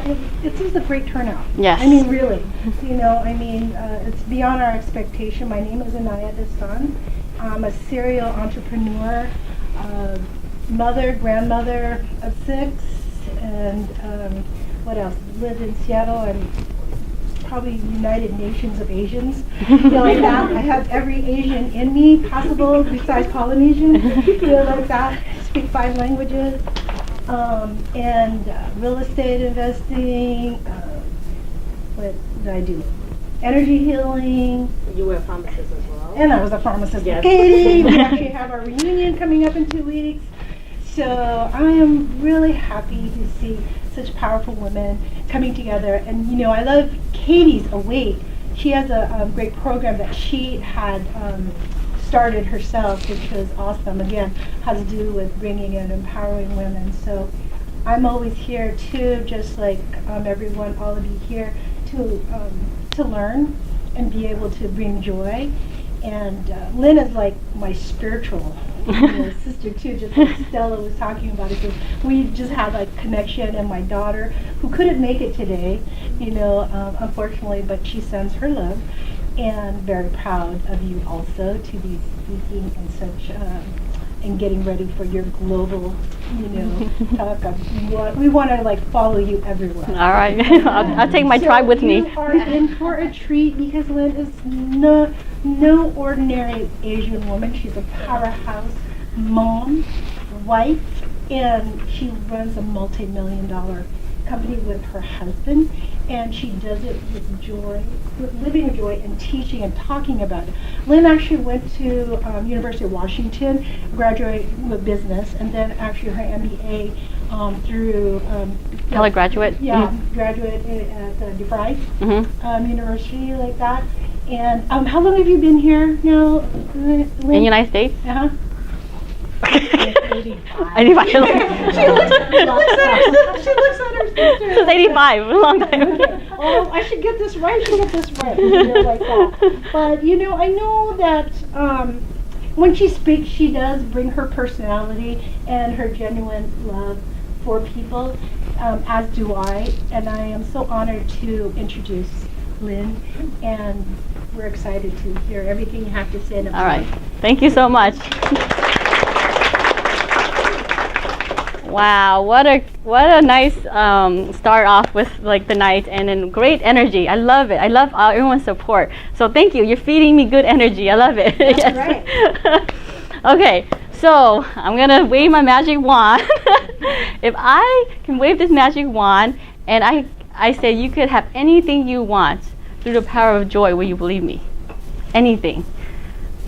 It's just a great turnout. Yes. I mean, really. It's beyond our expectation. My name is Anaya Desan. I'm a serial entrepreneur, mother, grandmother of 6, and what else? Lived in Seattle and probably United Nations of Asians, like that. I have every Asian in me possible besides Polynesian, like that. Speak 5 languages, and real estate investing. What did I do? Energy healing. You were a pharmacist as well. And I was a pharmacist. Yes. Katie, we actually have our reunion coming up in 2 weeks. So I am really happy to see such powerful women coming together. And I love Katie's Awake. She has a great program that she had started herself, which was awesome. Again, has to do with bringing and empowering women. So I'm always here too, just like everyone, all of you here, to learn and be able to bring joy. And Lynn is like my spiritual sister too, just like Stella was talking about it. So we just had like connection, and my daughter, who couldn't make it today, unfortunately, but she sends her love, and very proud of you also to be speaking in such and getting ready for your global, talk of we want to like follow you everywhere. All right. I'll take my tribe with me. You are in for a treat because Lynn is no ordinary Asian woman. She's a powerhouse mom, wife, and she runs a multi-million-dollar company with her husband, and she does it with joy, with living with joy and teaching and talking about it. Lynn actually went to University of Washington, graduated with business, and then actually her MBA through Hello, graduate. Yeah, graduate at DeVry University, like that. And how long have you been here now, Lynn? In the United States? Uh-huh. 85. She looks at her sister. Since 85, a long time. Okay. Oh, I should get this right. Like that. But I know that when she speaks, she does bring her personality and her genuine love for people, as do I. And I am so honored to introduce Lynn, and we're excited to hear everything you have to say. All right. Thank you so much. Wow, what a nice start off with like the night, and then great energy. I love it. I love everyone's support. So thank you. You're feeding me good energy. I love it. That's yes. Right. Okay, so I'm gonna wave my magic wand. If I can wave this magic wand, and I say you could have anything you want through the power of joy, will you believe me? Anything.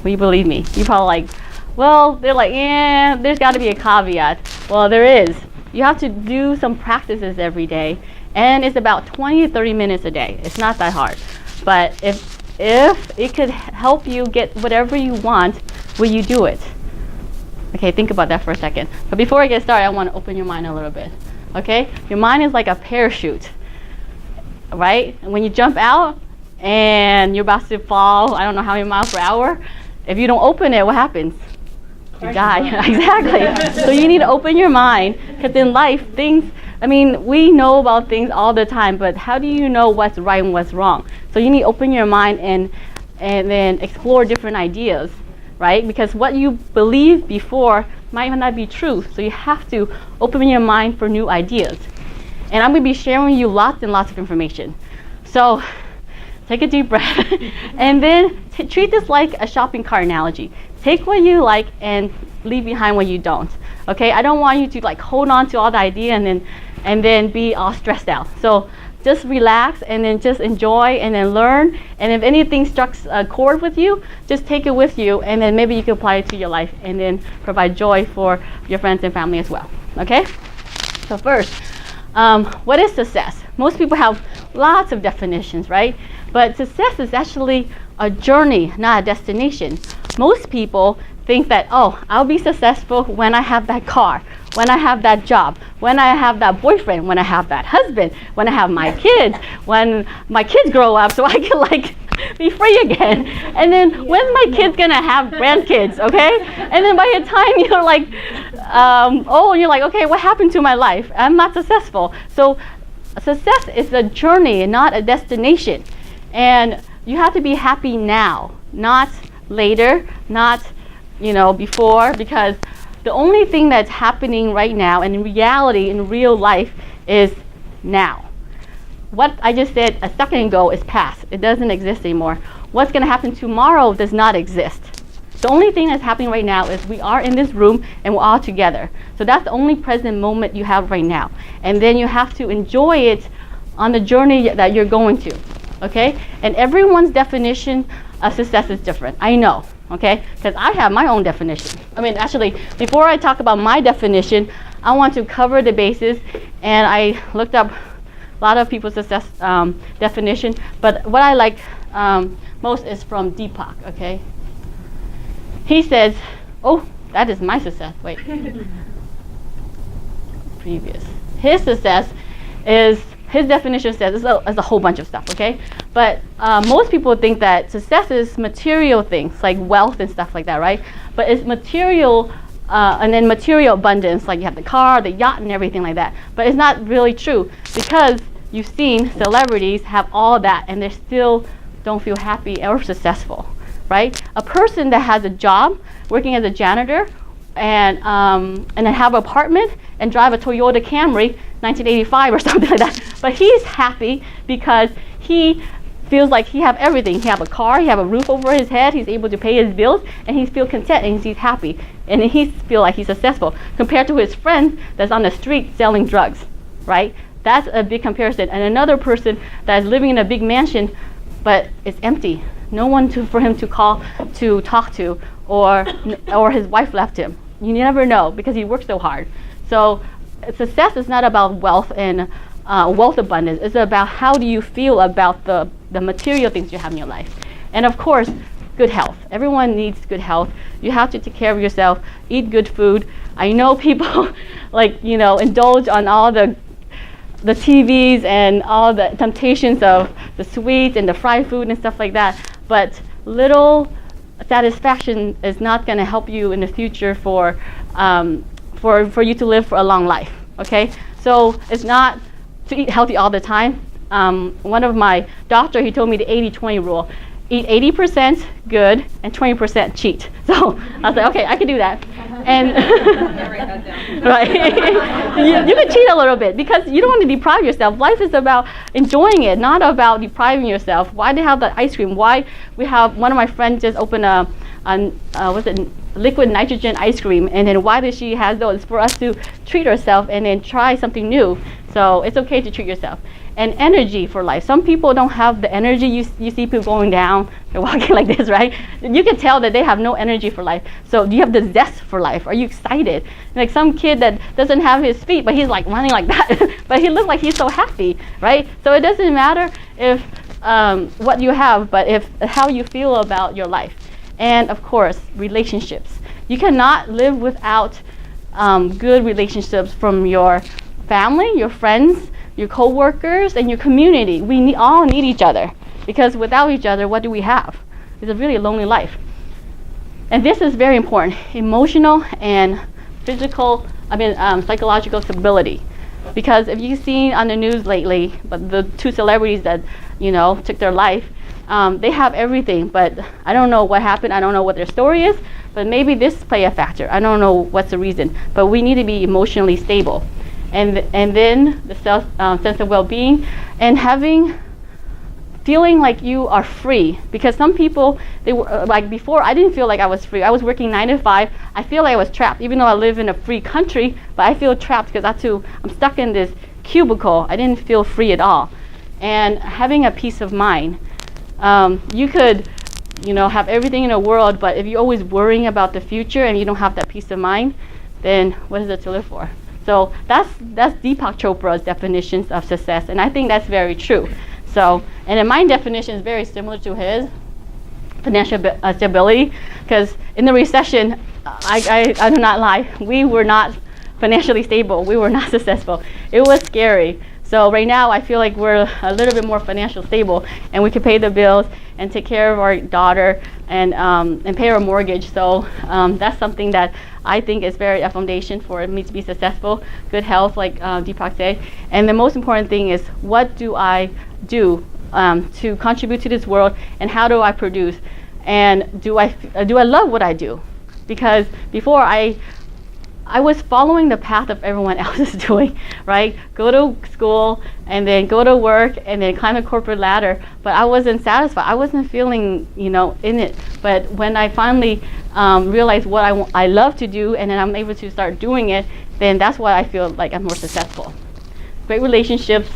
Will you believe me? You probably like, well, they're like, yeah, there's got to be a caveat. Well, there is. You have to do some practices every day, and it's about 20 to 30 minutes a day. It's not that hard. But if it could help you get whatever you want, will you do it? Okay, think about that for a second. But before I get started, I want to open your mind a little bit. Okay? Your mind is like a parachute, right? And when you jump out and you're about to fall, I don't know how many miles per hour, if you don't open it, what happens? You die. Exactly. So you need to open your mind, because in life, we know about things all the time, but how do you know what's right and what's wrong? So you need to open your mind and then explore different ideas, right? Because what you believe before might not be true. So you have to open your mind for new ideas. And I'm going to be sharing with you lots and lots of information. So take a deep breath and then treat this like a shopping cart analogy. Take what you like and leave behind what you don't. Okay, I don't want you to like hold on to all the idea and then be all stressed out. So just relax and then just enjoy and then learn. And if anything struck a chord with you, just take it with you, and then maybe you can apply it to your life and then provide joy for your friends and family as well. Okay? So first, what is success? Most people have lots of definitions, right? But success is actually a journey, not a destination. Most people think that, oh, I'll be successful when I have that car, when I have that job, when I have that boyfriend, when I have that husband, when I have my kids, when my kids grow up so I can like be free again. And then when's my kids gonna have grandkids, okay? And then by the time you're like, you're like, okay, what happened to my life? I'm not successful. So success is a journey, not a destination. And you have to be happy now, not later, not before, because the only thing that's happening right now and in reality, in real life, is now. What I just said a second ago is past. It doesn't exist anymore. What's going to happen tomorrow does not exist. The only thing that's happening right now is we are in this room and we're all together. So that's the only present moment you have right now. And then you have to enjoy it on the journey that you're going to. Okay? And everyone's definition of success is different. I know. Okay? Because I have my own definition. Actually, before I talk about my definition, I want to cover the bases. And I looked up a lot of people's success definition. But what I like most is from Deepak. Okay? He says, oh, that is my success. Wait. Previous. His success is, his definition says, it's a whole bunch of stuff, okay? But most people think that success is material things, like wealth and stuff like that, right? But it's material, and then material abundance, like you have the car, the yacht, and everything like that. But it's not really true, because you've seen celebrities have all that, and they still don't feel happy or successful. Right? A person that has a job, working as a janitor, and then have an apartment and drive a Toyota Camry, 1985 or something like that. But he's happy because he feels like he have everything. He have a car, he have a roof over his head, he's able to pay his bills, and he feels content and he's happy. And he feel like he's successful compared to his friend that's on the street selling drugs. Right? That's a big comparison. And another person that is living in a big mansion, but it's empty. No one for him to call, to talk to, or his wife left him. You never know because he works so hard. So success is not about wealth and wealth abundance. It's about how do you feel about the material things you have in your life. And of course, good health. Everyone needs good health. You have to take care of yourself, eat good food. I know people indulge on all the TVs and all the temptations of the sweets and the fried food and stuff like that. But little satisfaction is not going to help you in the future for you to live for a long life. Okay, so it's not to eat healthy all the time. One of my doctor, he told me the 80-20 rule: eat 80% good and 20% cheat. So I was like, okay, I can do that. And right, you can cheat a little bit because you don't want to deprive yourself. Life is about enjoying it, not about depriving yourself. Why they have that ice cream? Why we have one of my friends just opened a liquid nitrogen ice cream, and then why does she have those? For us to treat ourselves and then try something new. So it's okay to treat yourself. And energy for life. Some people don't have the energy. You see people going down, they're walking like this, right? You can tell that they have no energy for life. So do you have the zest for life? Are you excited? Like some kid that doesn't have his feet, but he's like running like that, but he looks like he's so happy, right? So it doesn't matter if what you have, but if how you feel about your life. And of course, relationships. You cannot live without good relationships from your family, your friends, your co-workers, and your community. We all need each other, because without each other, what do we have? It's a really lonely life. And this is very important: emotional and psychological stability. Because if you've seen on the news lately, but the two celebrities that took their life, they have everything, but I don't know what happened. I don't know what their story is, but maybe this play a factor. I don't know what's the reason, but we need to be emotionally stable. And then the sense of well-being, and feeling like you are free. Because some people, they were like before, I didn't feel like I was free. I was working 9 to 5. I feel like I was trapped, even though I live in a free country. But I feel trapped because I'm stuck in this cubicle. I didn't feel free at all. And having a peace of mind, you could, have everything in the world, but if you're always worrying about the future and you don't have that peace of mind, then what is it to live for? So that's Deepak Chopra's definitions of success, and I think that's very true. So, and then my definition is very similar to his, financial stability, because in the recession, I do not lie, we were not financially stable, we were not successful. It was scary. So right now I feel like we're a little bit more financially stable, and we can pay the bills and take care of our daughter and pay our mortgage. So that's something that I think is very a foundation for me to be successful. Good health, like Deepak said. And the most important thing is, what do I do to contribute to this world, and how do I produce? And do I love what I do? Because before I was following the path of everyone else is doing, right? Go to school and then go to work and then climb a corporate ladder, but I wasn't satisfied. I wasn't feeling, in it. But when I finally realized what I love to do, and then I'm able to start doing it, then that's why I feel like I'm more successful. Great relationships,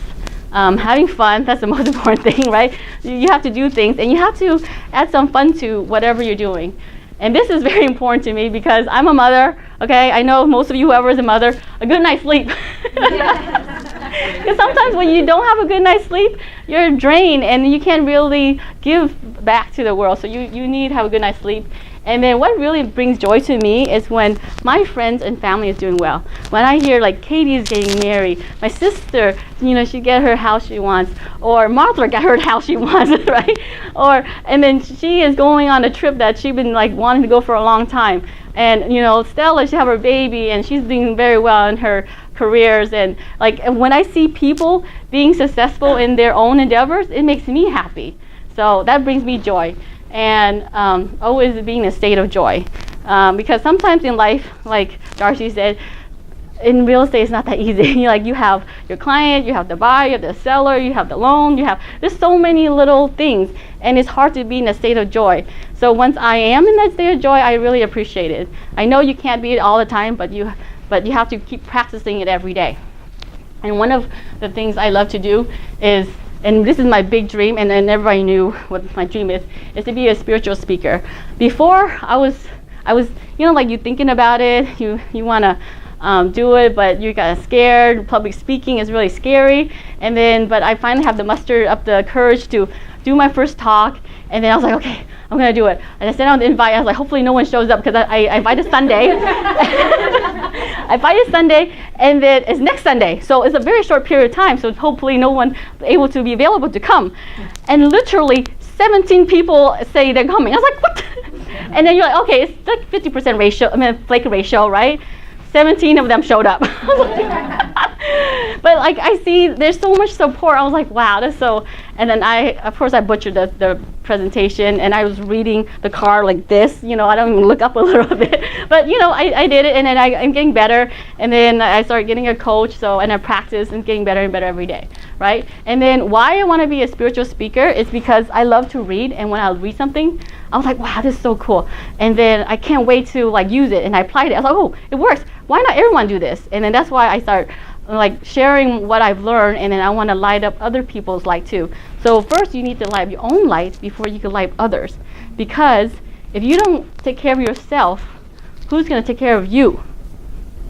having fun, that's the most important thing, right? You have to do things, and you have to add some fun to whatever you're doing. And this is very important to me because I'm a mother, okay? I know most of you, whoever is a mother, a good night's sleep. Because sometimes when you don't have a good night's sleep, you're drained and you can't really give back to the world. So you need to have a good night's sleep. And then what really brings joy to me is when my friends and family is doing well. When I hear like Katie is getting married, my sister, she get her house she wants, or Martha got her house she wants, right? And then she is going on a trip that she's been like wanting to go for a long time. And Stella, she have her baby, and she's doing very well in her careers. And when I see people being successful in their own endeavors, it makes me happy. So that brings me joy. And always being in a state of joy, because sometimes in life, like Darcy said, in real estate it's not that easy. You have your client, you have the buyer, you have the seller, you have the loan, there's so many little things, and it's hard to be in a state of joy. So once I am in that state of joy, I really appreciate it. I know you can't be it all the time, but you have to keep practicing it every day. And one of the things I love to do is, and this is my big dream, and everybody knew what my dream is to be a spiritual speaker. Before, I was, you thinking about it, you want to do it, but you got scared. Public speaking is really scary. But I finally have to muster up the courage to do my first talk, and then I was like, okay, I'm going to do it. And I sent out the invite. I was like, hopefully no one shows up, because I invited Sunday. I invited Sunday, and then it's next Sunday. So it's a very short period of time, so hopefully no one able to be available to come. And literally 17 people say they're coming. I was like, what? And then you're like, okay, it's like 50% ratio, flake ratio, right? 17 of them showed up. But I see there's so much support. I was like, wow, that's so. And then of course I butchered the presentation, and I was reading the card like this. I don't even look up a little bit. But I did it, and then I'm getting better. And then I started getting a coach, and I practice and getting better and better every day, right? And then why I want to be a spiritual speaker is because I love to read, and when I read something, I was like, wow, this is so cool. And then I can't wait to use it, and I applied it. I was like, oh, it works. Why not everyone do this? And then that's why I start sharing what I've learned, and then I want to light up other people's light too. So first you need to light up your own light before you can light up others. Because if you don't take care of yourself, who's going to take care of you?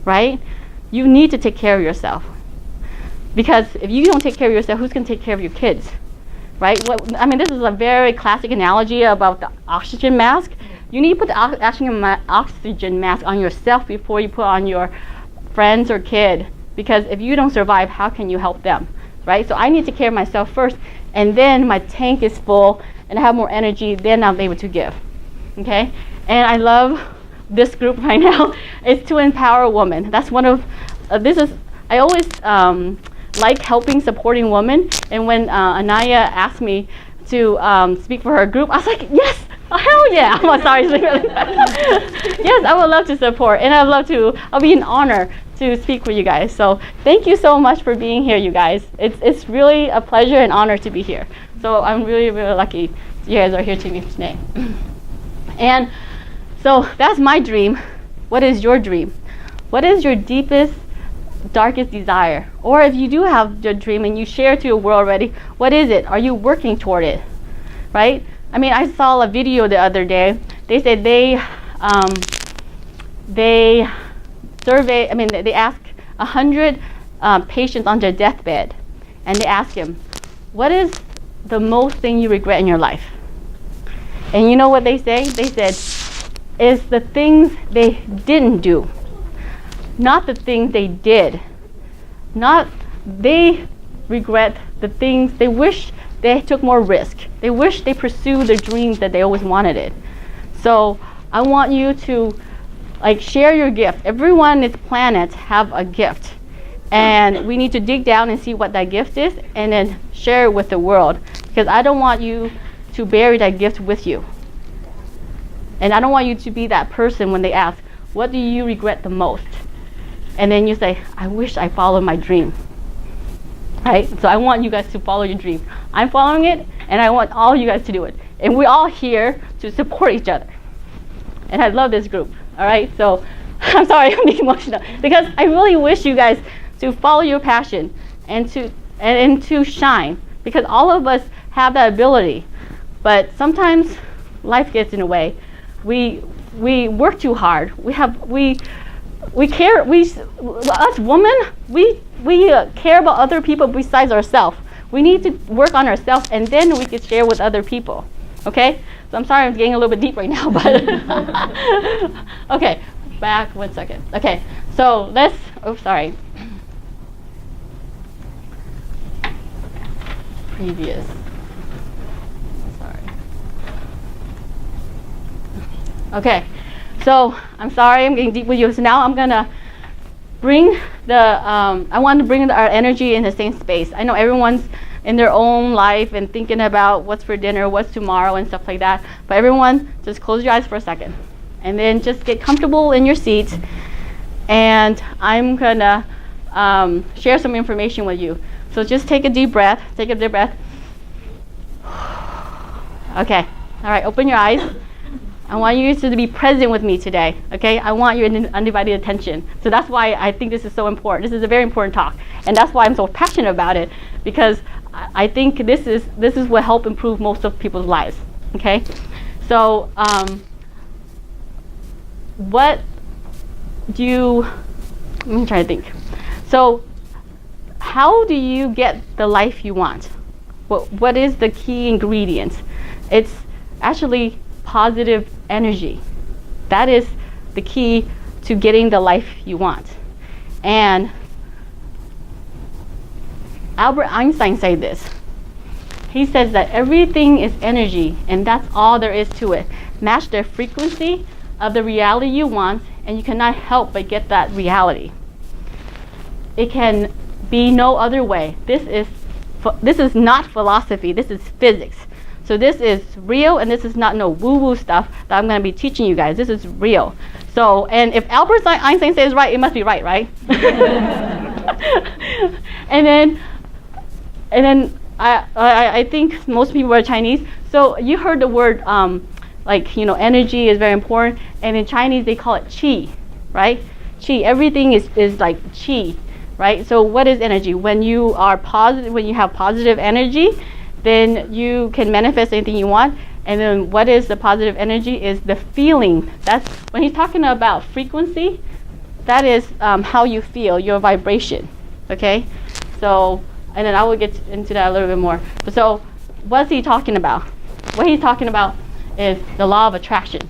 Right? You need to take care of yourself. Because if you don't take care of yourself, who's going to take care of your kids? Right? This is a very classic analogy about the oxygen mask. You need to put the oxygen mask on yourself before you put on your friends or kid. Because if you don't survive, how can you help them? Right? So I need to take care of myself first, and then my tank is full and I have more energy, then I'm able to give. Okay? And I love this group right now. It's to empower women. That's one of, I always like helping, supporting women. And when Anaya asked me to speak for her group, I was like, yes, hell yeah. I'm sorry. Yes, I would love to support, and I'll be an honor to speak with you guys. So thank you so much for being here, you guys. It's really a pleasure and honor to be here. So I'm really, really lucky you guys are here to me today. And so that's my dream. What is your dream? What is your deepest, darkest desire? Or if you do have your dream and you share it to your world already, what is it? Are you working toward it? Right? I saw a video the other day. They said they asked 100 patients on their deathbed, and they asked him, what is the most thing you regret in your life? And you know what they say? They said, it's the things they didn't do, not the things they did. Not they regret the things, they wish they took more risk. They wish they pursued their dreams that they always wanted it. So I want you to share your gift. Everyone on this planet have a gift. And we need to dig down and see what that gift is and then share it with the world. Because I don't want you to bury that gift with you. And I don't want you to be that person when they ask, what do you regret the most? And then you say, I wish I followed my dream. Right? So I want you guys to follow your dream. I'm following it, and I want all you guys to do it. And we're all here to support each other. And I love this group. All right? So I'm sorry, I'm getting emotional. Because I really wish you guys to follow your passion and to shine. Because all of us have that ability. But sometimes life gets in the way. We work too hard. Us women, we care about other people besides ourselves. We need to work on ourselves, and then we can share with other people. Okay? So I'm sorry I'm getting a little bit deep right now, but okay, back 1 second. Okay, so sorry. Previous. Sorry. Okay, so I'm sorry I'm getting deep with you. So now I'm gonna bring I want to bring our energy in the same space. I know everyone's in their own life and thinking about what's for dinner, what's tomorrow, and stuff like that. But everyone, just close your eyes for a second, and then just get comfortable in your seat. And I'm gonna share some information with you. So just take a deep breath. Take a deep breath. Okay. All right. Open your eyes. I want you to be present with me today, okay? I want your undivided attention. So that's why I think this is so important. This is a very important talk. And that's why I'm so passionate about it, because I think this is what helps improve most of people's lives, okay? So let me try to think. So how do you get the life you want? What is the key ingredient? It's actually positive energy. That is the key to getting the life you want. And Albert Einstein said this. He says that everything is energy, and that's all there is to it. Match the frequency of the reality you want, and you cannot help but get that reality. It can be no other way. This is not philosophy. This is physics. So this is real, and this is not no woo-woo stuff that I'm going to be teaching you guys. This is real. So, and if Albert Einstein says right, it must be right, right? and then I think most people are Chinese. So you heard the word energy is very important, and in Chinese they call it qi, right? Qi. Everything is like qi, right? So what is energy? When you are positive, when you have positive energy, then you can manifest anything you want. And then what is the positive energy is the feeling. That's when he's talking about frequency, that is how you feel, your vibration, okay? So, and then I will get into that a little bit more. So what's he talking about? What he's talking about is the law of attraction.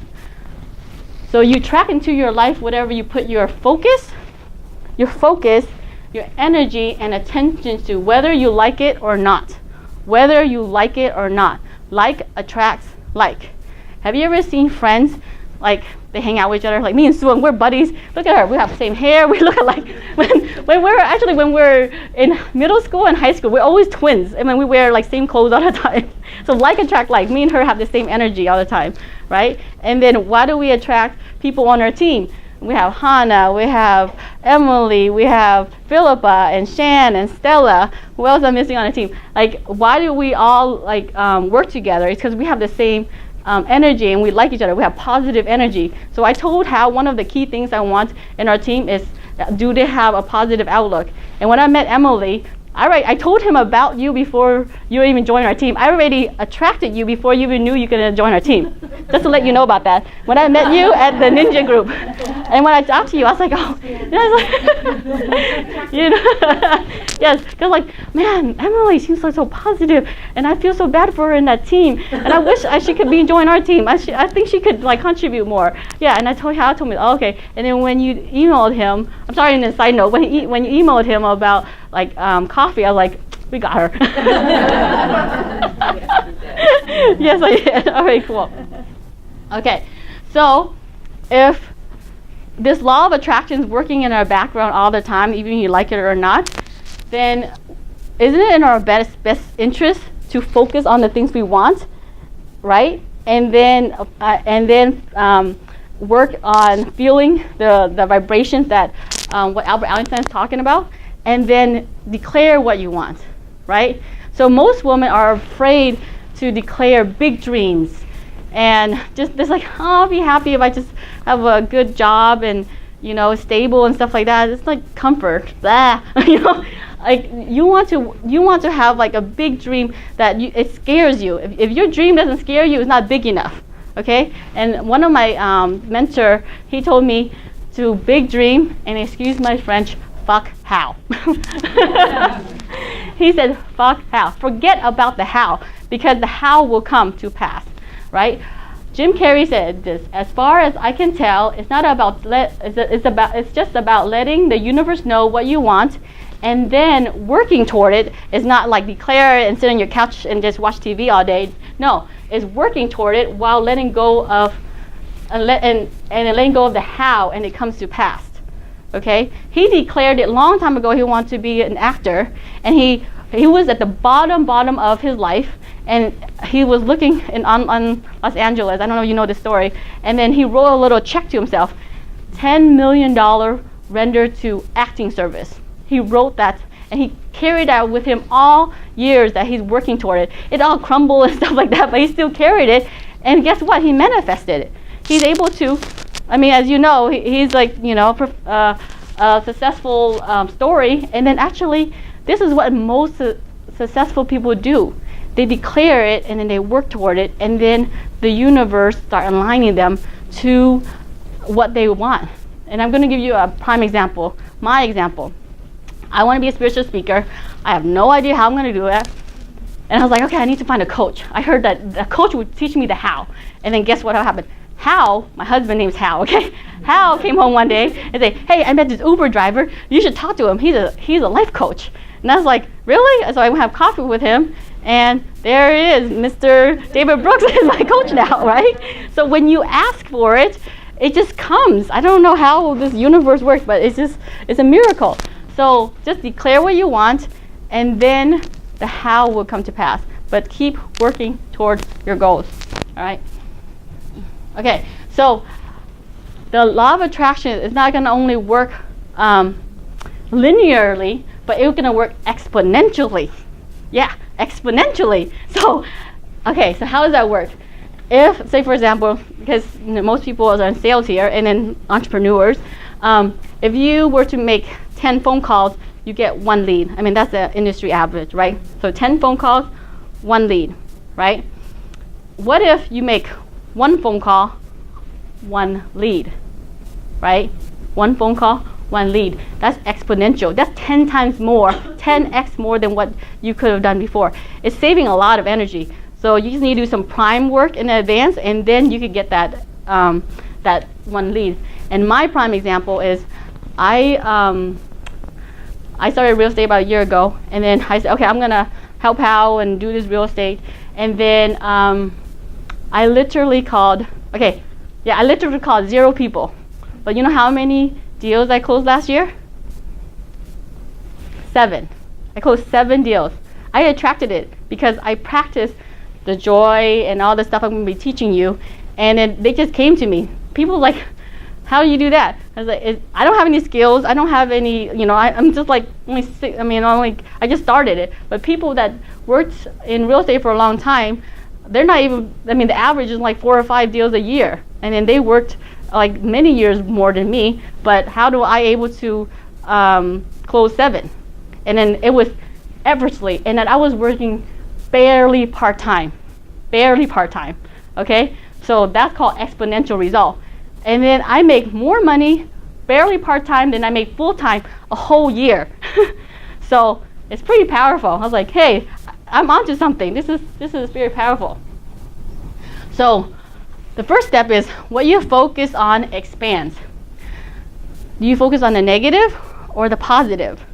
So you attract into your life whatever you put your focus, your energy and attention to, whether you like it or not. Whether you like it or not. Like attracts like. Have you ever seen friends, like they hang out with each other, like me and Sue, and we're buddies. Look at her, we have the same hair, we look alike. When we're in middle school and high school, we're always twins, and then we wear like same clothes all the time. So like attract like. Me and her have the same energy all the time, right? And then why do we attract people on our team? We have Hannah, we have Emily, we have Philippa and Shan and Stella. Who else am I missing on the team? Like, why do we all work together? It's because we have the same energy and we like each other. We have positive energy. So I told Hal one of the key things I want in our team is, do they have a positive outlook? And when I met Emily, I told him about you before you even joined our team. I already attracted you before you even knew you could join our team. Just to let you know about that. When I met you at the ninja group, and when I talked to you, I was like, oh, yes, because like, man, Emily seems so positive, and I feel so bad for her in that team, and I wish she could join our team. I think she could contribute more. Yeah, and I told him, oh, okay. And then when you emailed him, I'm sorry, in a side note, when you emailed him about coffee, I was like, We got her. Yes, I did. All right, cool. Okay, so if this law of attraction is working in our background all the time, even if you like it or not, then isn't it in our best interest to focus on the things we want, right? And then work on feeling the vibrations that what Albert Einstein is talking about, and then declare what you want, right? So most women are afraid to declare big dreams, and just like, oh, I'll be happy if I just have a good job and stable and stuff like that. It's like comfort, blah. Like you want to have like a big dream that it scares you. If your dream doesn't scare you, it's not big enough. Okay? And one of my mentor, he told me to big dream, and excuse my French, fuck how. He said, fuck how. Forget about the how, because the how will come to pass, right? Jim Carrey said this, as far as I can tell, it's not about it's just about letting the universe know what you want, and then working toward it. It's not like declare it and sit on your couch and just watch TV all day. No, it's working toward it while letting go of letting go of the how, and it comes to pass. Okay? He declared it long time ago he wanted to be an actor, and he was at the bottom of his life, and he was looking on Los Angeles. I don't know if you know this story. And then he wrote a little check to himself, $10 million rendered to acting service. He wrote that, and he carried that with him all years that he's working toward it. It all crumbled and stuff like that, but he still carried it. And guess what? He manifested it. He's able to, as you know, he's like, a successful story. And then actually, this is what most successful people do. They declare it, and then they work toward it, and then the universe start aligning them to what they want. And I'm going to give you a prime example. My example. I want to be a spiritual speaker. I have no idea how I'm going to do that. And I was like, okay, I need to find a coach. I heard that the coach would teach me the how. And then guess what happened? Hal, my husband name's Hal, okay? Hal came home one day and said, hey, I met this Uber driver. You should talk to him. He's a life coach. And I was like, really? So I went have coffee with him, and there it is. Mr. David Brooks is my coach now, right? So when you ask for it, it just comes. I don't know how this universe works, but it's a miracle. So just declare what you want, and then the how will come to pass. But keep working towards your goals, all right? Okay, so the law of attraction is not going to only work linearly, but it's going to work exponentially. Yeah, exponentially. So, okay, so how does that work? If, say for example, because most people are in sales here and then entrepreneurs, if you were to make 10 phone calls, you get 1 lead. That's the industry average, right? So 10 phone calls, 1 lead, right? What if you make 1 phone call, 1 lead, right? 1 phone call, 1 lead. That's exponential. That's 10 times more, 10x more than what you could have done before. It's saving a lot of energy. So you just need to do some prime work in advance, and then you could get that 1 lead. And my prime example is I started real estate about a year ago, and then I said, okay, I'm gonna help Hal and do this real estate. And then I literally called 0 people. But you know how many deals I closed last year? 7. I closed 7 deals. I attracted it because I practiced the joy and all the stuff I'm going to be teaching you, and then they just came to me. People like, how do you do that? I was like, I don't have any skills. I don't have any, I'm just like I just started it. But people that worked in real estate for a long time, they're not even, the average is like 4 or 5 deals a year. And then they worked like many years more than me, but how do I able to close 7? And then it was effortlessly, and then I was working barely part-time, okay? So that's called exponential result. And then I make more money barely part-time than I make full-time a whole year. So it's pretty powerful. I was like, hey, I'm onto something. This is very powerful. So the first step is what you focus on expands. Do you focus on the negative or the positive?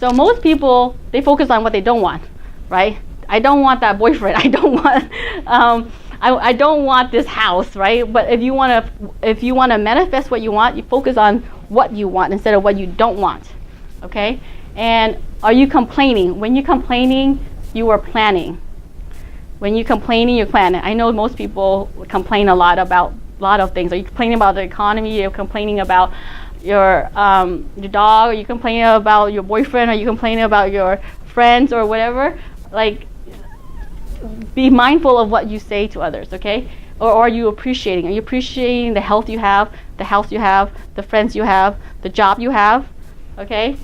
So most people, they focus on what they don't want, right? I don't want that boyfriend. I don't want, I don't want this house, right? But if you want to manifest what you want, you focus on what you want instead of what you don't want, okay? And are you complaining? When you're complaining, you are planning. When you're complaining, you're planning. I know most people complain a lot about a lot of things. Are you complaining about the economy? You're complaining about your dog? Are you complaining about your boyfriend? Are you complaining about your friends or whatever? Like, be mindful of what you say to others, okay? Or are you appreciating? Are you appreciating the health you have, the house you have, the friends you have, the job you have, okay?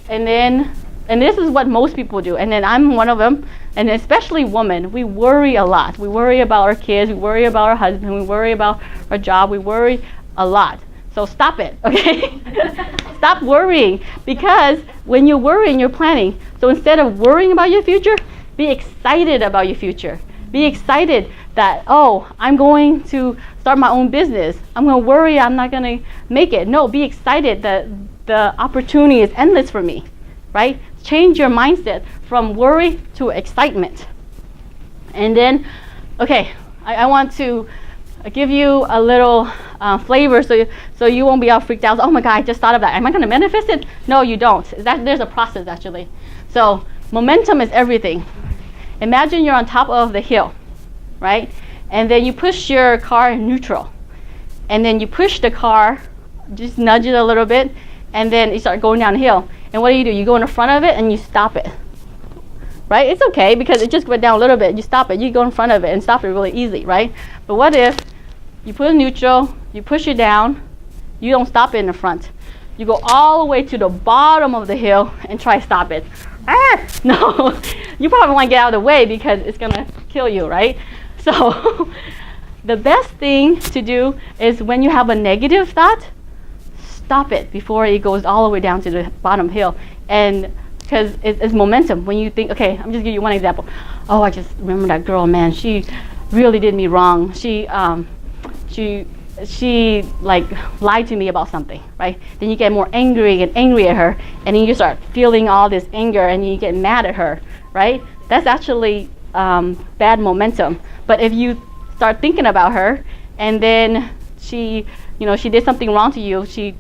And this is what most people do, and then I'm one of them, and especially women, we worry a lot. We worry about our kids, we worry about our husband, we worry about our job, we worry a lot. So stop it, okay? Stop worrying, because when you're worrying, you're planning. So instead of worrying about your future, be excited about your future. Be excited that, oh, I'm going to start my own business. I'm going to worry I'm not going to make it. No, be excited that the opportunity is endless for me, right? Change your mindset from worry to excitement. And then, okay, I want to give you a little flavor so you won't be all freaked out. Oh my God, I just thought of that. Am I going to manifest it? No, you don't. There's a process, actually. So momentum is everything. Imagine you're on top of the hill, right? And then you push your car in neutral. And then you push the car, just nudge it a little bit, and then you start going downhill. And what do? You go in the front of it and you stop it, right? It's okay because it just went down a little bit. You stop it. You go in front of it and stop it really easy, right? But what if you put in neutral, you push it down, you don't stop it in the front. You go all the way to the bottom of the hill and try to stop it. No, you probably want to get out of the way because it's going to kill you, right? So the best thing to do is when you have a negative thought, stop it before it goes all the way down to the bottom hill. And because it's momentum. When you think, okay, I'm just giving you one example. Oh, I just remember that girl, man, she really did me wrong. She like lied to me about something, right? Then you get more angry and angry at her, and then you start feeling all this anger and you get mad at her, right? That's actually bad momentum. But if you start thinking about her and then she did something wrong to you, she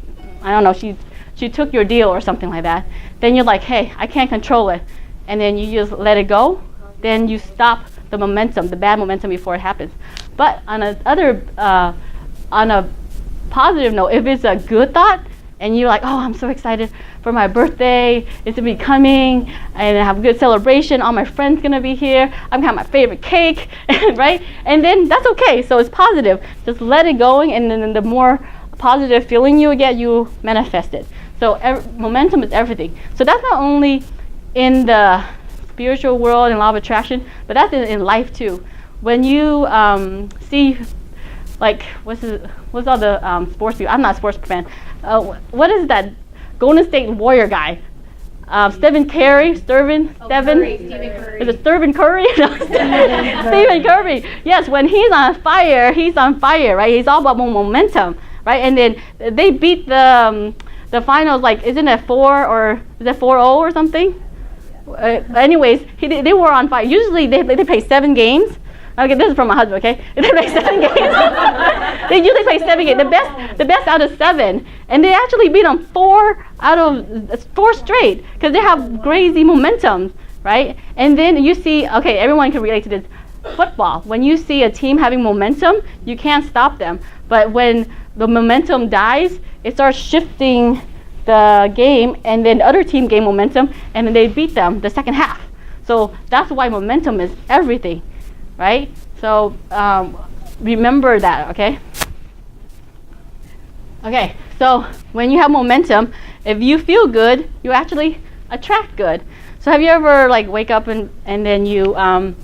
took your deal or something like that, then you're like, hey, I can't control it. And then you just let it go. Then you stop the momentum, the bad momentum before it happens. But on a positive note, if it's a good thought and you're like, oh, I'm so excited for my birthday, it's gonna be coming, and I have a good celebration, all my friends gonna be here, I'm gonna have my favorite cake, right? And then that's okay, so it's positive. Just let it go, and then the more positive feeling you get, you manifest it. So momentum is everything. So that's not only in the spiritual world and law of attraction, but that's in life too. When you see, like, what's all the sports people? I'm not a sports fan. What is that Golden State Warrior guy? Stephen Curry. Is it Stephen Curry? No, Stephen Curry. Yes, when he's on fire, right? He's all about momentum, right? And then they beat the finals, like, isn't it 4 or is it 4-0 or something? Anyways, they were on fire. Usually they play 7 games. Okay, this is from my husband, okay? They play 7 games. They usually play 7 games. The best out of 7. And they actually beat them 4 out of 4 straight because they have crazy momentum, right? And then you see, okay, everyone can relate to this. Football, when you see a team having momentum, you can't stop them. But when the momentum dies, it starts shifting the game, and then the other team gain momentum, and then they beat them the second half. So that's why momentum is everything, right? So remember that, okay? Okay, so when you have momentum, if you feel good, you actually attract good. So have you ever like wake up and then you have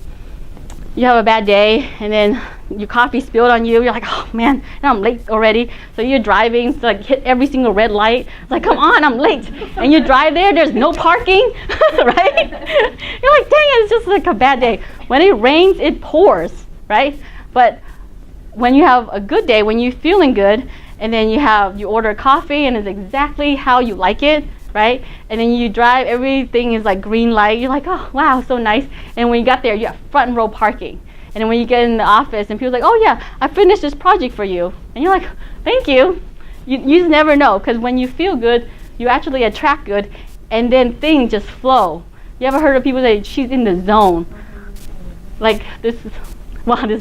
a bad day, and then your coffee spilled on you, you're like, oh man, now I'm late already. So you're driving, so like hit every single red light. It's like, come on, I'm late. And you drive there's no parking, right? You're like, dang it, it's just like a bad day. When it rains, it pours, right? But when you have a good day, when you're feeling good, and then you order coffee and it's exactly how you like it, right? And then you drive, everything is like green light. You're like, oh, wow, so nice. And when you got there, you have front row parking. And then when you get in the office and people's like, oh yeah, I finished this project for you. And you're like, thank you. You just never know, because when you feel good, you actually attract good, and then things just flow. You ever heard of people say, she's in the zone? Like this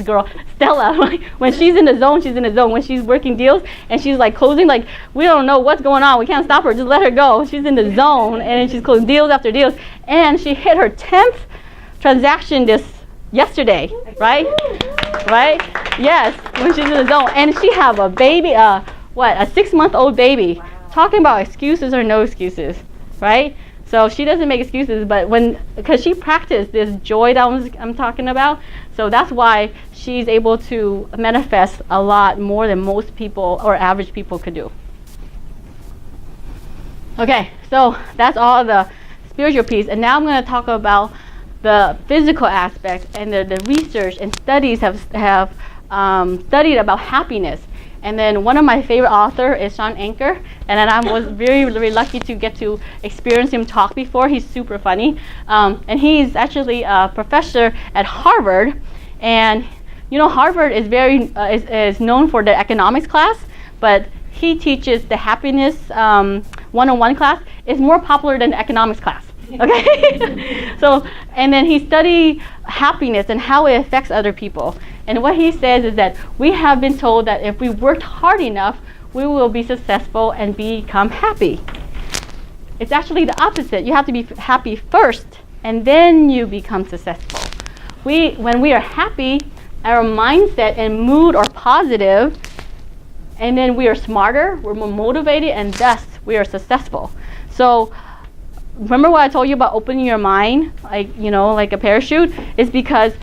girl, Stella, like, when she's in the zone, she's in the zone. When she's working deals and she's like closing, like, we don't know what's going on. We can't stop her. Just let her go. She's in the zone, and then she's closing deals after deals. And she hit her 10th transaction yesterday, right? Right? Yes, when she's in the zone. And she have a baby, a 6-month-old baby. Wow. Talking about excuses or no excuses, right? So she doesn't make excuses, but because she practiced this joy that I'm talking about, so that's why she's able to manifest a lot more than most people or average people could do. Okay, so that's all the spiritual piece, and now I'm going to talk about the physical aspect, and the research and studies have studied about happiness. And then one of my favorite authors is Sean Anker, and then I was very, very lucky to get to experience him talk before. He's super funny, and he's actually a professor at Harvard. And you know, Harvard is is known for the economics class, but he teaches the happiness one-on-one class. It's more popular than the economics class. Okay, so and then he studied happiness and how it affects other people. And what he says is that we have been told that if we worked hard enough, we will be successful and become happy. It's actually the opposite. You have to be happy first, and then you become successful. When we are happy, our mindset and mood are positive, and then we are smarter, we're more motivated, and thus we are successful. So remember what I told you about opening your mind, like a parachute? It's because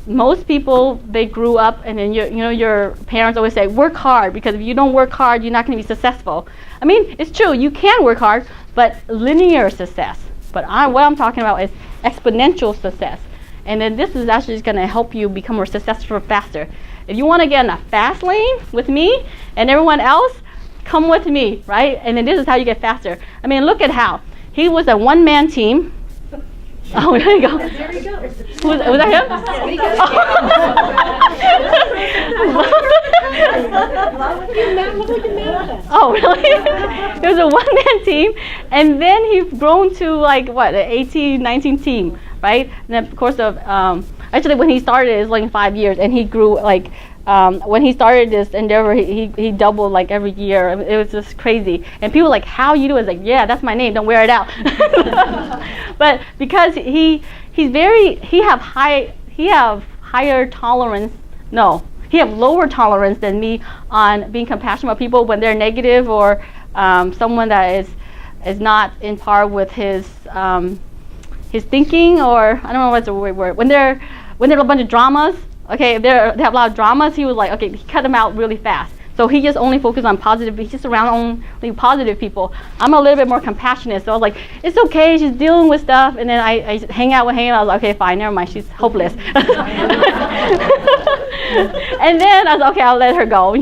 most people, they grew up, and then your parents always say, work hard, because if you don't work hard, you're not going to be successful. I mean, it's true, you can work hard, but linear success. But what I'm talking about is exponential success. And then this is actually going to help you become more successful faster. If you want to get in a fast lane with me and everyone else, come with me, right? And then this is how you get faster. I mean, look at how. He was a one-man team. Oh, there you go. There you go. Was that him? Oh, really? It was a one-man team, and then he's grown to an 18, 19 team, right? And then, of course, actually when he started, it was like 5 years, and he grew when he started this endeavor, he doubled every year. It was just crazy. And people were like, how you do it? It's like, yeah, that's my name. Don't wear it out. But because he have higher tolerance. No, he have lower tolerance than me on being compassionate about people when they're negative, or someone that is not in par with his thinking, or I don't know what's the word. When there are a bunch of dramas. Okay, if they have a lot of dramas, he was like, okay, he cut them out really fast. So he just only focused on positive. He's just around only positive people. I'm a little bit more compassionate, so I was like, it's okay, she's dealing with stuff. And then I hang out with him. I was like, okay, fine, never mind, she's hopeless. And then I was like, okay, I'll let her go,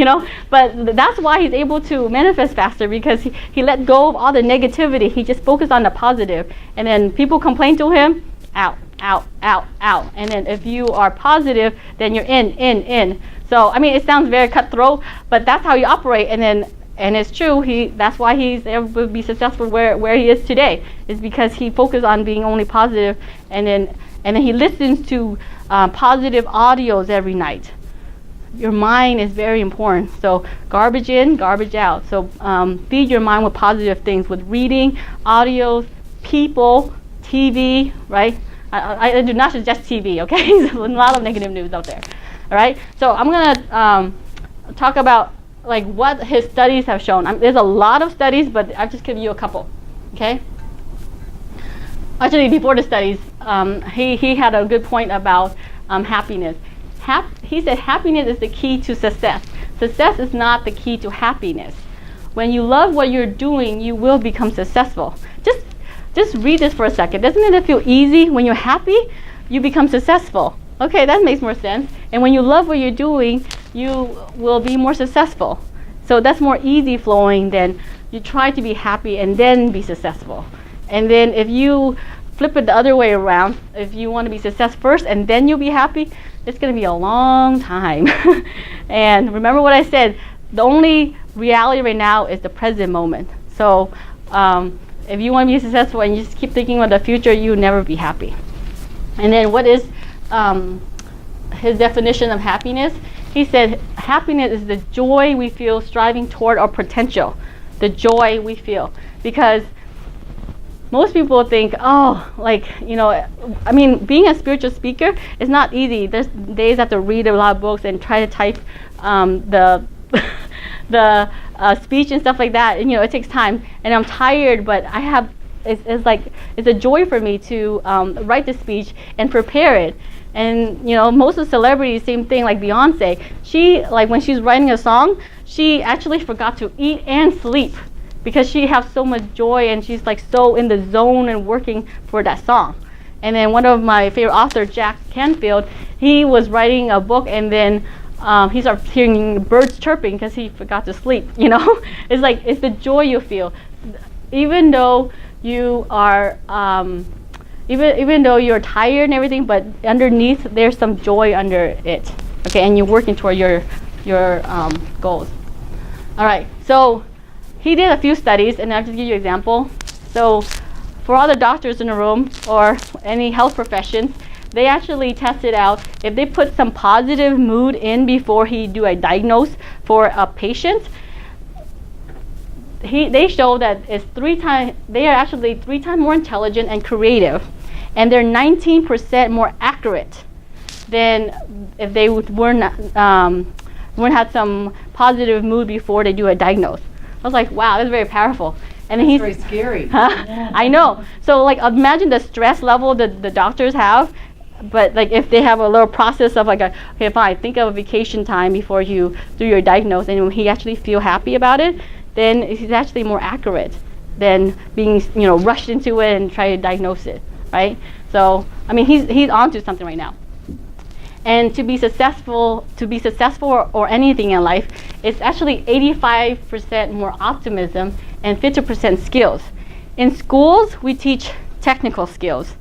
But that's why he's able to manifest faster, because he let go of all the negativity. He just focused on the positive. And then people complain to him, out. And then if you are positive, then you're in. So, I mean, it sounds very cutthroat, but that's how you operate. And it's true, that's why he's able to be successful where he is today, is because he focused on being only positive, and then he listens to positive audios every night. Your mind is very important. So garbage in, garbage out. So feed your mind with positive things, with reading, audios, people, TV, right? I do not suggest TV, okay? There's a lot of negative news out there, all right? So I'm going to talk about what his studies have shown. There's a lot of studies, but I'll just give you a couple, okay? Actually, before the studies, he had a good point about happiness. He said happiness is the key to success. Success is not the key to happiness. When you love what you're doing, you will become successful. Just read this for a second. Doesn't it feel easy? When you're happy, you become successful. Okay, that makes more sense. And when you love what you're doing, you will be more successful. So that's more easy flowing than you try to be happy and then be successful. And then if you flip it the other way around, if you want to be successful first and then you'll be happy, it's going to be a long time. And remember what I said, the only reality right now is the present moment. So if you want to be successful and you just keep thinking about the future, you'll never be happy. And then what is his definition of happiness? He said happiness is the joy we feel striving toward our potential. The joy we feel. Because most people think, oh, like, you know, I mean, being a spiritual speaker is not easy. There's days I have to read a lot of books and try to type the speech and stuff like that. And, you know, it takes time. And I'm tired, but I have, it's a joy for me to write the speech and prepare it. And, you know, most of the celebrities, same thing, like Beyonce. She, like, when she's writing a song, she actually forgot to eat and sleep because she has so much joy and she's like so in the zone and working for that song. And then one of my favorite authors, Jack Canfield, he was writing a book and then he started hearing birds chirping because he forgot to sleep, you know. It's like, it's the joy you feel. Even though you are, even though you're tired and everything, but underneath there's some joy under it, okay, and you're working toward your goals. All right, so he did a few studies, and I'll just give you an example. So for all the doctors in the room or any health professions, they actually tested out if they put some positive mood in before he do a diagnose for a patient. They show that they are actually 3 times more intelligent and creative, and they're 19% more accurate than if they weren't had some positive mood before they do a diagnose. I was like, wow, that's very powerful. And that's very scary. I know. So like, imagine the stress level that the doctors have. But like, if they have a little process of like, okay, fine, think of a vacation time before you do your diagnose, and when he actually feel happy about it, then he's actually more accurate than being, you know, rushed into it and try to diagnose it, right? So I mean, he's onto something right now. And to be successful or anything in life, it's actually 85% more optimism and 50% skills. In schools, we teach technical skills,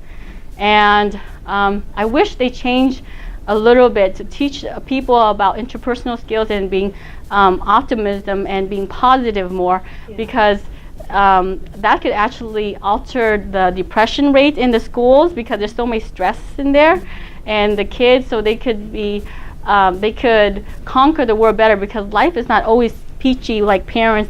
and I wish they changed a little bit to teach people about interpersonal skills and being optimism and being positive more, because that could actually alter the depression rate in the schools because there's so much stress in there. And the kids, so they could conquer the world better, because life is not always peachy like parents.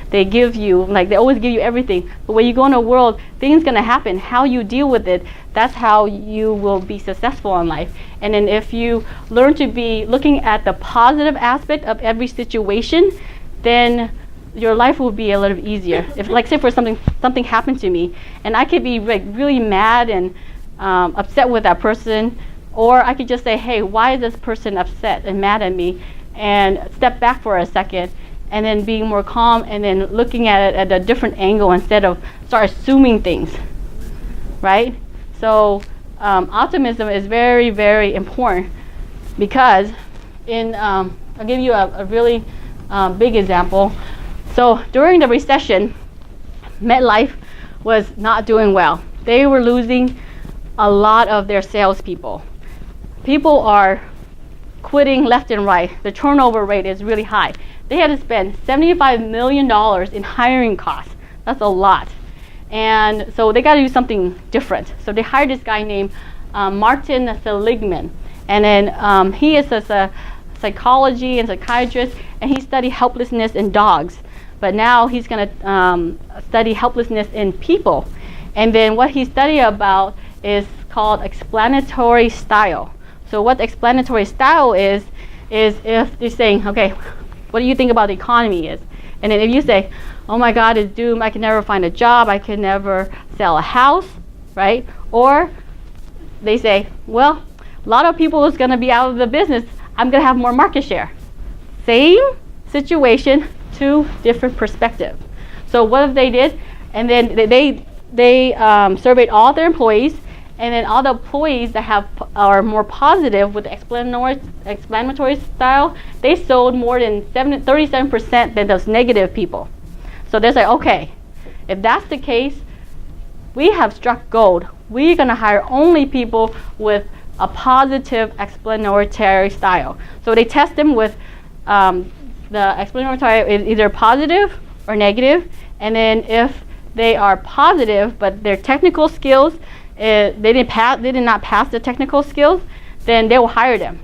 They give you, like, they always give you everything. But when you go in the world, things gonna happen. How you deal with it, that's how you will be successful in life. And then if you learn to be looking at the positive aspect of every situation, then your life will be a little bit easier. If, like, say for something happened to me, and I could be like really mad and upset with that person. Or I could just say, hey, why is this person upset and mad at me? And step back for a second, and then being more calm, and then looking at it at a different angle instead of start assuming things, right? So optimism is very, very important, because I'll give you a really big example. So during the recession, MetLife was not doing well. They were losing a lot of their salespeople. People are quitting left and right. The turnover rate is really high. They had to spend $75 million in hiring costs. That's a lot. And so they got to do something different. So they hired this guy named Martin Seligman. And then he is a psychology and psychiatrist, and he studied helplessness in dogs. But now he's going to study helplessness in people. And then what he studied about is called explanatory style. So what explanatory style is if you're saying, okay, what do you think about the economy is? And then if you say, oh my God, it's doomed, I can never find a job, I can never sell a house, right? Or they say, well, a lot of people is gonna be out of the business, I'm gonna have more market share. Same situation, 2 different perspectives. So what if they did? And then they surveyed all their employees, and then all the employees that are more positive with the explanatory style, they sold more than 37% than those negative people. So they're like, okay, if that's the case, we have struck gold. We're going to hire only people with a positive explanatory style. So they test them with the explanatory is either positive or negative, and then if they are positive but their technical skills they did not pass the technical skills, then they will hire them.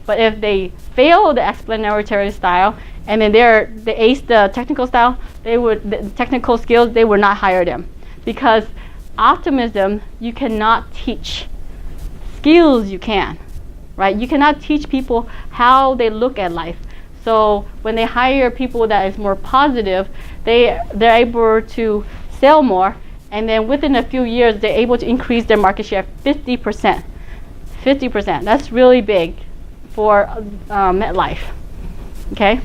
But if they fail the explanatory style and then they ace the technical style, the technical skills, they would not hire them, because optimism you cannot teach. Skills you can, right? You cannot teach people how they look at life. So when they hire people that is more positive, they're able to sell more, and then within a few years they're able to increase their market share 50%. 50%. That's really big for MetLife. Okay.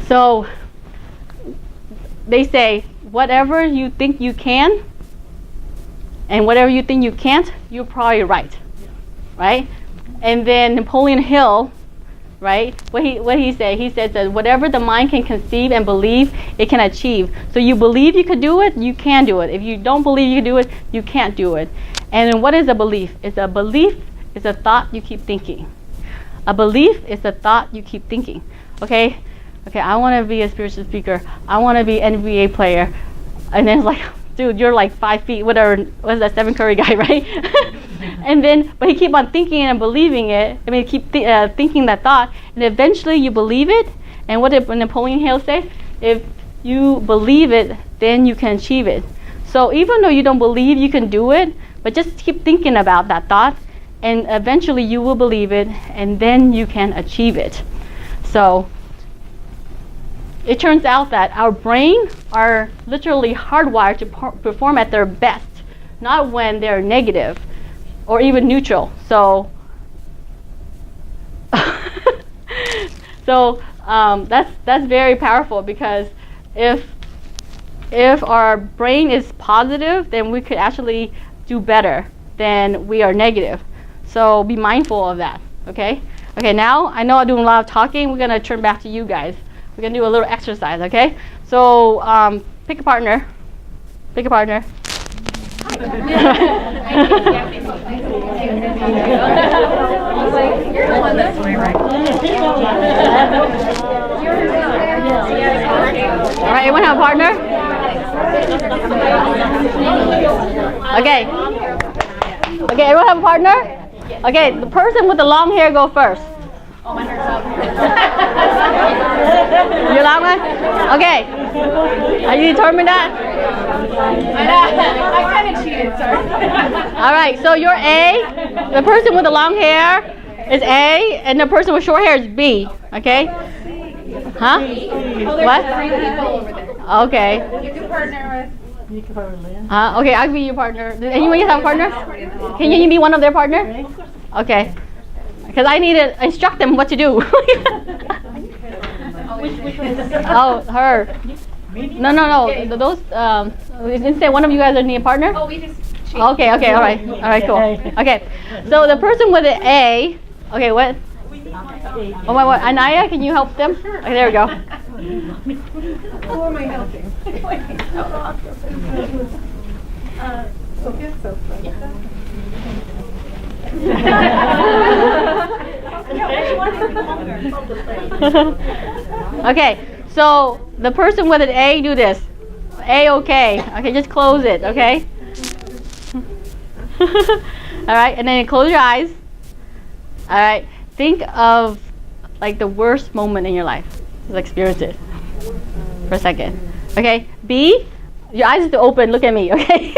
So they say whatever you think you can and whatever you think you can't, you're probably right, right? And then Napoleon Hill, right? What he said? He said that whatever the mind can conceive and believe, it can achieve. So you believe you could do it, you can do it. If you don't believe you can do it, you can't do it. And then what is a belief? It's a belief is a thought you keep thinking. A belief is a thought you keep thinking. Okay, I want to be a spiritual speaker. I want to be an NBA player. And then it's like, dude, you're like 5 feet, whatever, what's that Stephen Curry guy, right? And then, but he keep on thinking and believing it. I mean, keep thinking that thought, and eventually you believe it. And what did Napoleon Hill say? If you believe it, then you can achieve it. So even though you don't believe you can do it, but just keep thinking about that thought, and eventually you will believe it, and then you can achieve it. So it turns out that our brains are literally hardwired to perform at their best, not when they're negative or even neutral. So, that's very powerful, because if our brain is positive, then we could actually do better than we are negative. So be mindful of that. Okay. Now I know I'm doing a lot of talking. We're gonna turn back to you guys. We're going to do a little exercise, okay? So pick a partner. Pick a partner. All right, anyone have a partner? Okay. Okay, everyone have a partner? Okay, the person with the long hair go first. Oh, my hair's up. Your long one? Okay. Are you determined that? I kind of cheated, sorry. All right, so you're A. The person with the long hair is A, and the person with short hair is B. Okay? Huh? What? Okay. You can partner with. Okay, I'll be your partner. Does anyone else have a partner? Can you be one of their partners? Okay. Because I need to instruct them what to do. Which one is Oh, her. No. Those. Instead, one of you guys need a partner. Oh, we just. Okay. All right. Cool. Okay. So the person with the A. Okay. What? Oh my. What? Anaya, can you help them? Okay. There we go. Who am I helping? Sophia. Okay, so the person with an A, do this. A, okay. Okay, just close it, okay? All right, and then close your eyes. All right, think of like the worst moment in your life. Just experience it for a second. Okay, B, your eyes are open, look at me, okay?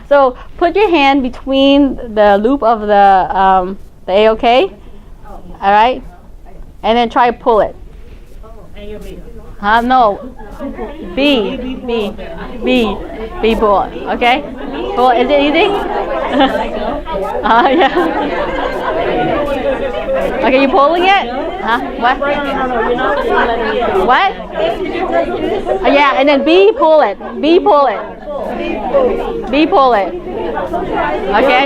So put your hand between the loop of the A, okay? All right, and then try to pull it. No. B, pull it, okay? Pull it. Is it easy? Yeah. Okay, you pulling it? What? What? Yeah, and then B, pull it. B, pull it. Okay?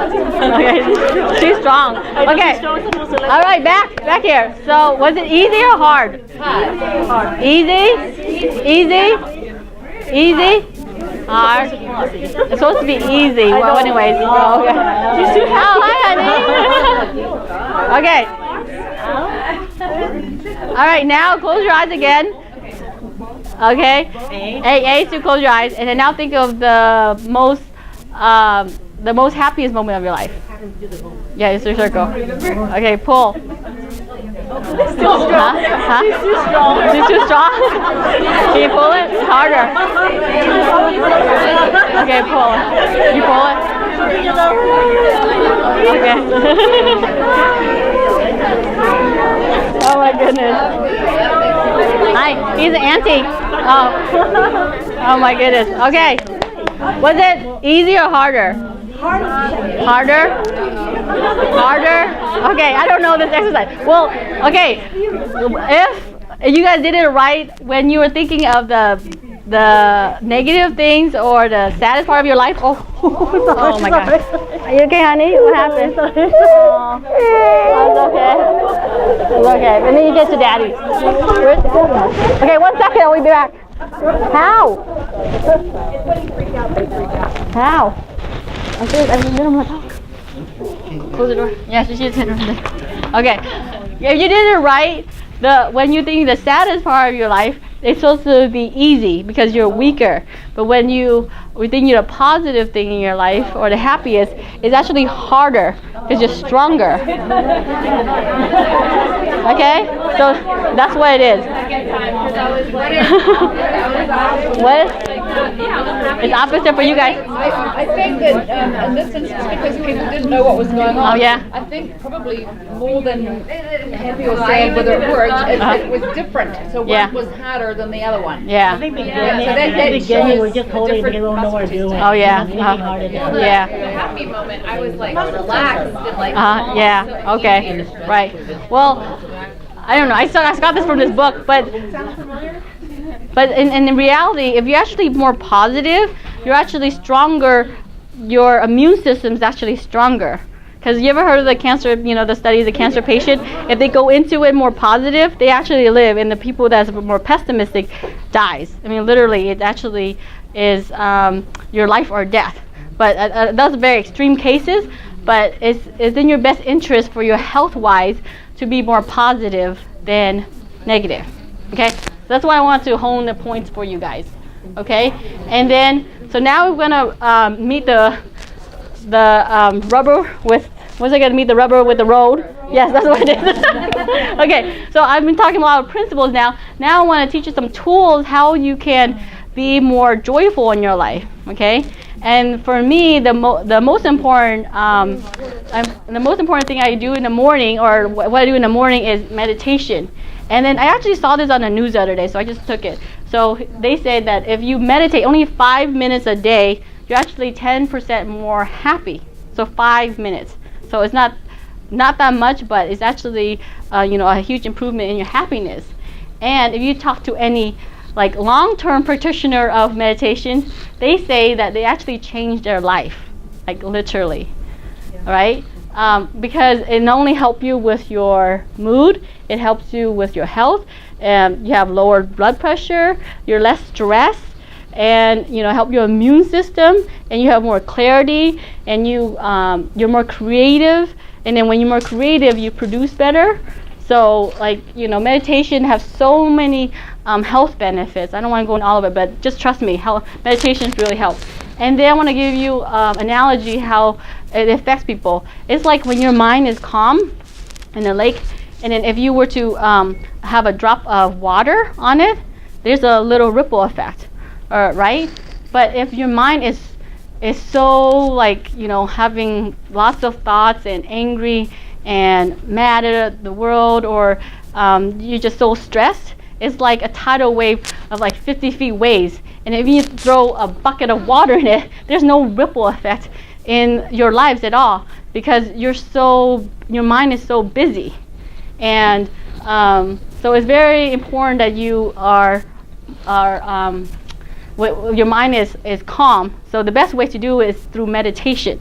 Okay, she's strong. Okay. All right, back here. So, was it easy or hard? Easy? Easy? Hard? It's supposed to be easy. Well, anyways. Oh, okay. Oh, hi, honey. Okay. All right, now close your eyes again. Okay. A to close your eyes, and then now think of the most happiest moment of your life. Yeah, it's your circle. Okay, pull. She's too strong. Huh? She's too strong. She's too strong? Can you pull it? It's harder. Okay, pull it. You pull it? Okay. Oh my goodness. Hi, he's an auntie. Oh my goodness. Okay. Was it easy or harder? Harder? Okay, I don't know this exercise. Well, okay, if you guys did it right when you were thinking of the negative things or the saddest part of your life. Oh my God. Are you okay, honey? What happened? Oh, it's okay. It's okay. And then you get to daddy. Okay, 1 second. I'll be back. How? I'm serious. I don't want to talk. Close the door. Yeah, she's sitting right there. Okay. If you did it right, when you think the saddest part of your life, it's supposed to be easy because you're weaker. But when we think you're a positive thing in your life or the happiest, it's actually harder because you're stronger. Okay? So that's what it is. What? It's opposite for you guys. I think that in this instance, because people didn't know what was going on, Oh, yeah? I think probably more than happy or sad whether it worked, it was different. So Yeah. one was harder than the other one. Yeah. So that shows we're just holding it, we don't know what we're doing. Oh, yeah. Yeah. Happy moment. I was like relaxed and like Yeah. Okay. Right. Well, I don't know. I got this from this book, but in reality, if you're actually more positive, you're actually stronger. Your immune system's actually stronger. Because you ever heard of the cancer, the studies of cancer patient? If they go into it more positive, they actually live, and the people that's more pessimistic dies. I mean, literally, it actually is your life or death. But that's very extreme cases. But it's in your best interest for your health-wise to be more positive than negative. Okay, so that's why I want to hone the points for you guys. Okay, and then so now we're gonna meet the rubber with. Was I gonna meet the rubber with the road? Yes, that's what it is. Okay, so I've been talking a lot of principles now. Now I want to teach you some tools how you can be more joyful in your life. Okay, and for me, the most important thing I do in the morning, or what I do in the morning, is meditation. And then I actually saw this on the news the other day, so I just took it. So they said that if you meditate only 5 minutes a day, you're actually 10% more happy. So 5 minutes. So it's not that much, but it's actually a huge improvement in your happiness. And if you talk to any like long-term practitioner of meditation, they say that they actually change their life, like literally, right? Because it not only helps you with your mood, it helps you with your health. You have lower blood pressure, you're less stressed, and help your immune system, and you have more clarity, and you're more creative. And then when you're more creative, you produce better. So meditation has so many health benefits. I don't want to go into all of it, but just trust me, meditation really helps. And then I want to give you analogy how it affects people. It's like when your mind is calm in a lake, and then if you were to have a drop of water on it, there's a little ripple effect, right? But if your mind is so having lots of thoughts and angry and mad at the world, or you're just so stressed, it's like a tidal wave of like 50 feet waves. And if you throw a bucket of water in it, there's no ripple effect in your lives at all, because your mind is so busy. And so it's very important that you your mind is calm. So the best way to do it is through meditation.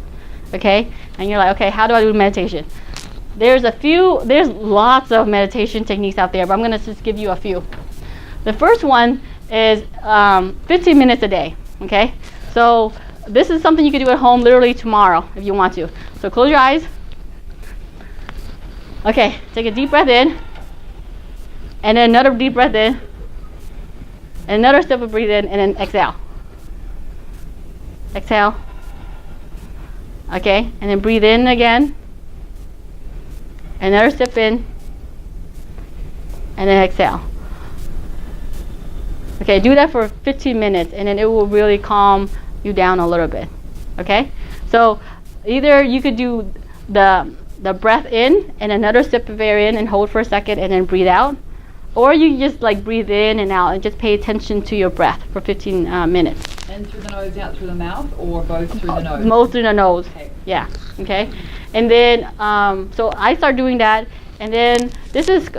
okay? And you're like, okay, how do I do meditation? There's lots of meditation techniques out there, but I'm going to just give you a few. The first one is 15 minutes a day, okay? So this is something you can do at home literally tomorrow if you want to. So close your eyes. Okay, take a deep breath in, and then another deep breath in, and another step of breathe in, and then exhale. Exhale. Okay, and then breathe in again. Another step in, and then exhale. Okay, do that for 15 minutes, and then it will really calm you down a little bit. Okay, so either you could do the breath in and another step of air in and hold for a second and then breathe out, or you just like breathe in and out and just pay attention to your breath for 15 minutes. And through the nose, out through the mouth, or both through the nose? Both through the nose. Okay. Yeah. Okay. And then so I start doing that, and then this is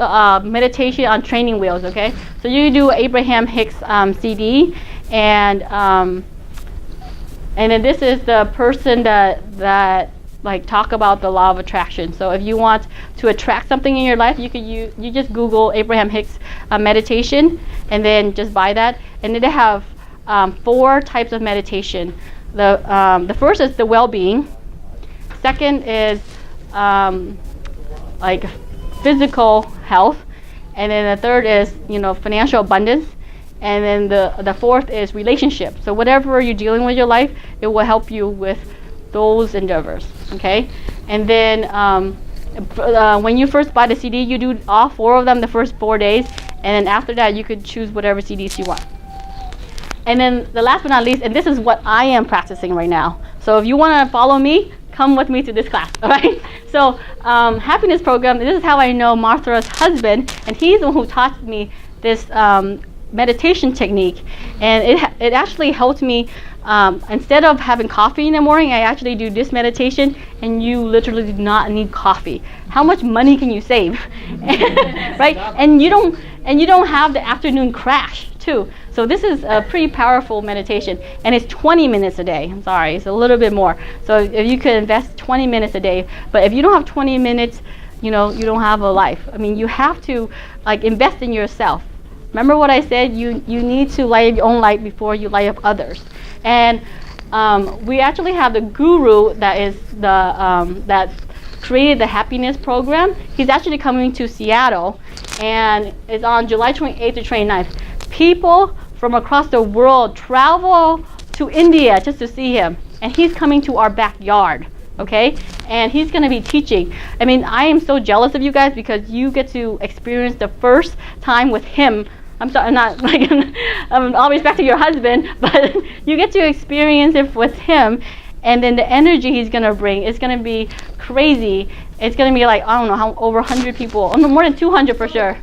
meditation on training wheels. Okay. So you do Abraham Hicks CD, and then this is the person that like talk about the law of attraction. So if you want to attract something in your life, you just Google Abraham Hicks meditation, and then just buy that. And then they have 4 types of meditation. The first is the well-being. Second is like physical health, and then the third is financial abundance, and then the fourth is relationship. So whatever you're dealing with your life, it will help you with those endeavors. Okay, and then when you first buy the CD, you do all 4 of them the first 4 days, and then after that you could choose whatever CDs you want. And then the last but not least, and this is what I am practicing right now. So if you want to follow me, come with me to this class, all right? So happiness program, this is how I know Martha's husband, and he's the one who taught me this meditation technique. And it actually helped me, instead of having coffee in the morning, I actually do this meditation, and you literally do not need coffee. How much money can you save? Right? And you don't have the afternoon crash too. So this is a pretty powerful meditation, and it's 20 minutes a day. I'm sorry, it's a little bit more. So if you could invest 20 minutes a day, but if you don't have 20 minutes, you don't have a life. I mean, you have to invest in yourself. Remember what I said? You need to light your own light before you light up others. And we actually have the guru that is that created the happiness program. He's actually coming to Seattle, and it's on July 28th to 29th. People from across the world travel to India just to see him, and he's coming to our backyard, okay? And he's going to be teaching. I mean, I am so jealous of you guys because you get to experience the first time with him. I'm sorry, not like all respect to your husband, but you get to experience it with him, and then the energy he's going to bring is going to be crazy. It's going to be like, I don't know, how over 100 people, more than 200 for sure.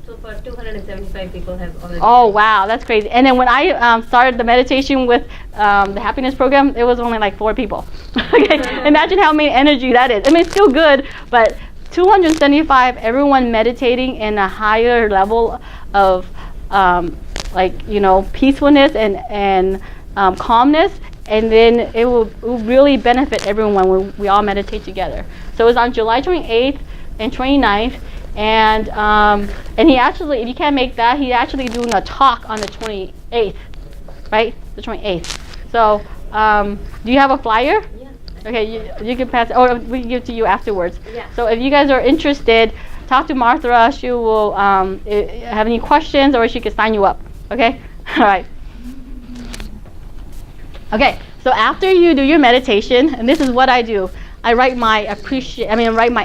So far, 275 people have already. Oh wow, that's crazy. And then when I started the meditation with the happiness program, it was only like 4 people. Okay, imagine how many energy that is. I mean, it's still good, but 275, everyone meditating in a higher level of peacefulness and calmness, and then it will really benefit everyone when we all meditate together. So it's on July 28th and 29th. And he actually, if you can't make that, he's actually doing a talk on the 28th, right? The 28th. So, do you have a flyer? Yeah. Okay, you can pass it, or we can give it to you afterwards. Yeah. So if you guys are interested, talk to Martha. She will have any questions, or she can sign you up. Okay? All right. Okay, so after you do your meditation, and this is what I do, I write my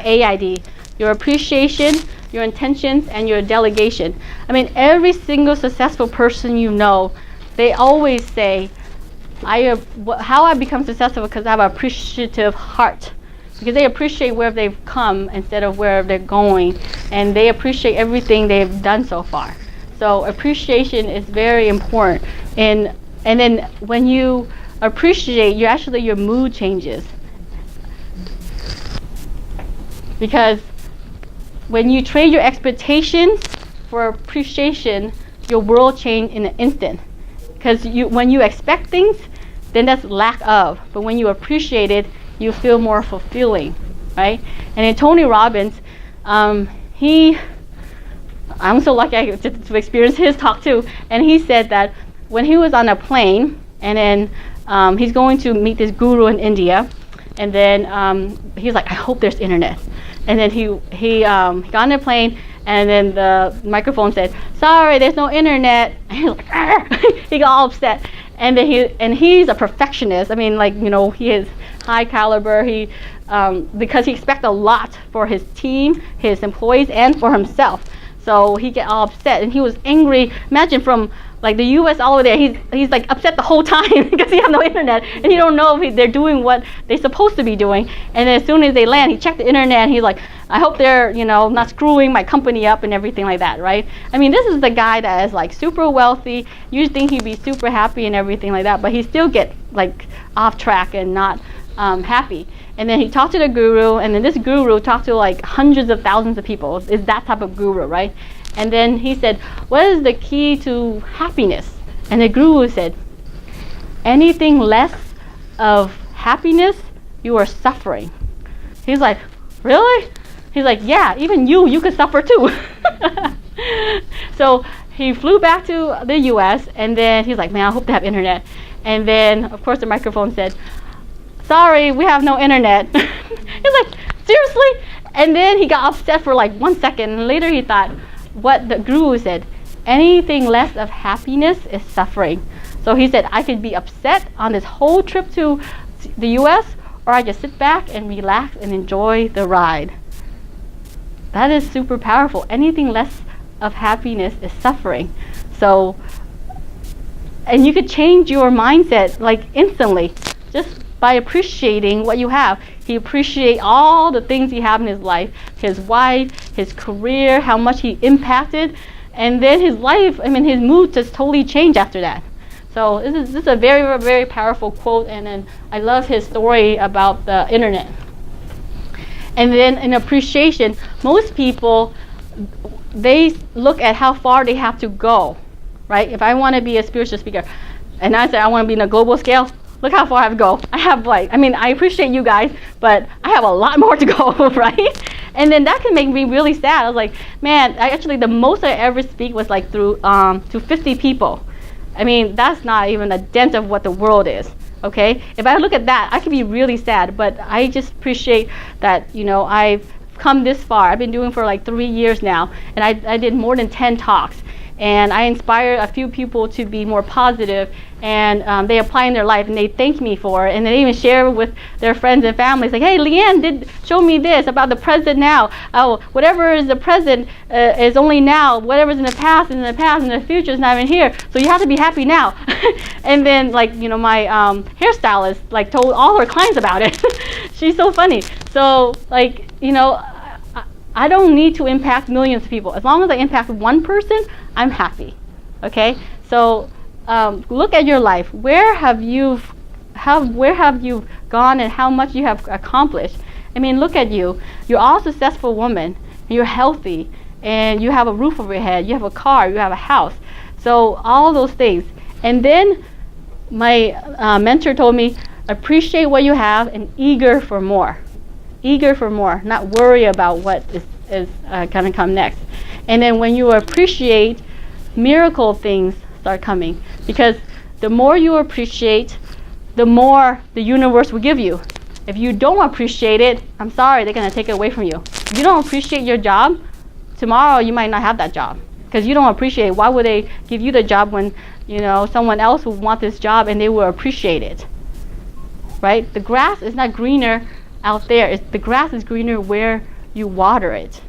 AID. Your appreciation, your intentions, and your delegation. I mean, every single successful person they always say, how I become successful because I have an appreciative heart. Because they appreciate where they've come instead of where they're going. And they appreciate everything they've done so far. So appreciation is very important. And then when you appreciate, your mood changes. Because when you trade your expectations for appreciation, your world changes in an instant. Because when you expect things, then that's lack of. But when you appreciate it, you feel more fulfilling, right? And then Tony Robbins, I'm so lucky I get to experience his talk too. And he said that when he was on a plane, and then he's going to meet this guru in India, and then he's like, I hope there's internet. And then he got on the plane, and then the microphone said, sorry, there's no internet. And he's like, argh! He got all upset. And then he's a perfectionist. I mean, like, you know, he is high caliber. Because he expects a lot for his team, his employees, and for himself. So he get all upset, and he was angry. Imagine from like the U.S. all over there, he's like upset the whole time because he have no internet, and he don't know if they're doing what they're supposed to be doing. And then as soon as they land, he checked the internet, and he's like, I hope they're, you know, not screwing my company up and everything like that, right? I mean, this is the guy that is like super wealthy. You think he'd be super happy and everything like that, but he still get like off track and not happy. And then he talked to the guru, and then this guru talked to like hundreds of thousands of people. It's that type of guru, right? And then he said, what is the key to happiness? And the guru said, anything less of happiness, you are suffering. He's like, really? He's like, yeah, even you could suffer too. So he flew back to the US, and then he's like, man, I hope they have internet. And then, of course, the microphone said, sorry, we have no internet. He's like, seriously? And then he got upset for like 1 second, and later he thought, what the guru said, anything less of happiness is suffering. So he said, I could be upset on this whole trip to the US, or I just sit back and relax and enjoy the ride. That is super powerful. Anything less of happiness is suffering. So, and you could change your mindset like instantly, just by appreciating what you have. He appreciates all the things he have in his life, his wife, his career, how much he impacted, and then his life, I mean, his mood just totally changed after that. So this is a very, very powerful quote, and then I love his story about the internet. And then in appreciation, most people, they look at how far they have to go, right? If I want to be a spiritual speaker, and I say I want to be in a global scale, look how far I have to go. I have I appreciate you guys, but I have a lot more to go, right? And then that can make me really sad. I was like, man, the most I ever speak was like through to 50 people. I mean, that's not even a dent of what the world is, okay? If I look at that, I could be really sad, but I just appreciate that, you know, I've come this far. I've been doing for like 3 years now, and I did more than 10 talks. And I inspired a few people to be more positive, and they apply in their life, and they thank me for it, and they even share with their friends and families, like, hey, Lien did show me this about the present now. Oh, whatever is the present is only now. Whatever's in the past is in the past, and the future is not even here. So you have to be happy now. And then, like, you know, my hairstylist, like, told all her clients about it. She's so funny. So, like, you know, I don't need to impact millions of people. As long as I impact one person, I'm happy. Okay? So look at your life. Where have you gone, and how much you have accomplished? I mean, look at you. You're all successful women. You're healthy, and you have a roof over your head. You have a car. You have a house. So all those things. And then my mentor told me, appreciate what you have and eager for more. Eager for more, not worry about what is going to come next. And then when you appreciate, miracle things start coming. Because the more you appreciate, the more the universe will give you. If you don't appreciate it, I'm sorry, they're going to take it away from you. If you don't appreciate your job, tomorrow you might not have that job. Because you don't appreciate, why would they give you the job when, you know, someone else will want this job and they will appreciate it? Right? The grass is not greener out there. The grass is greener where you water it.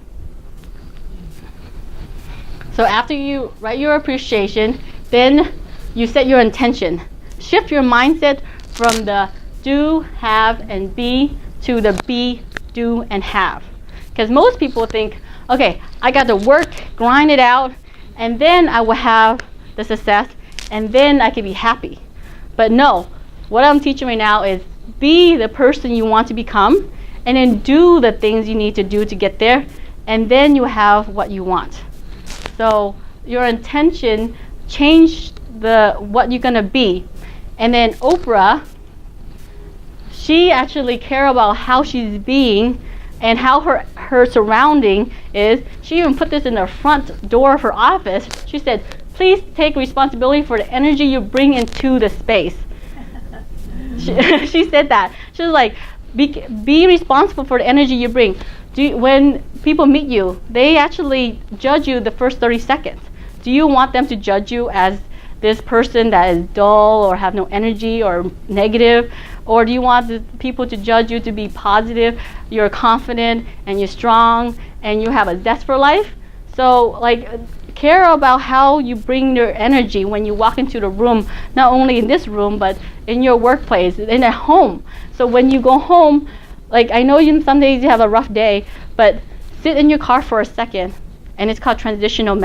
So after you write your appreciation, then you set your intention. Shift your mindset from the do, have, and be to the be, do, and have. Because most people think, okay, I got to work, grind it out, and then I will have the success, and then I can be happy. But no, what I'm teaching right now is be the person you want to become, and then do the things you need to do to get there, and then you have what you want. So your intention change what you're going to be. And then Oprah, she actually care about how she's being and how her surrounding is. She even put this in the front door of her office. She said, please take responsibility for the energy you bring into the space. She said that. She was like, be responsible for the energy you bring. When people meet you, they actually judge you the first 30 seconds. Do you want them to judge you as this person that is dull or have no energy or negative? Or do you want the people to judge you to be positive, you're confident and you're strong and you have a zest for life? So like, care about how you bring your energy when you walk into the room, not only in this room, but in your workplace, in at home. So when you go home, like I know some days you have a rough day, but sit in your car for a second, and it's called transitional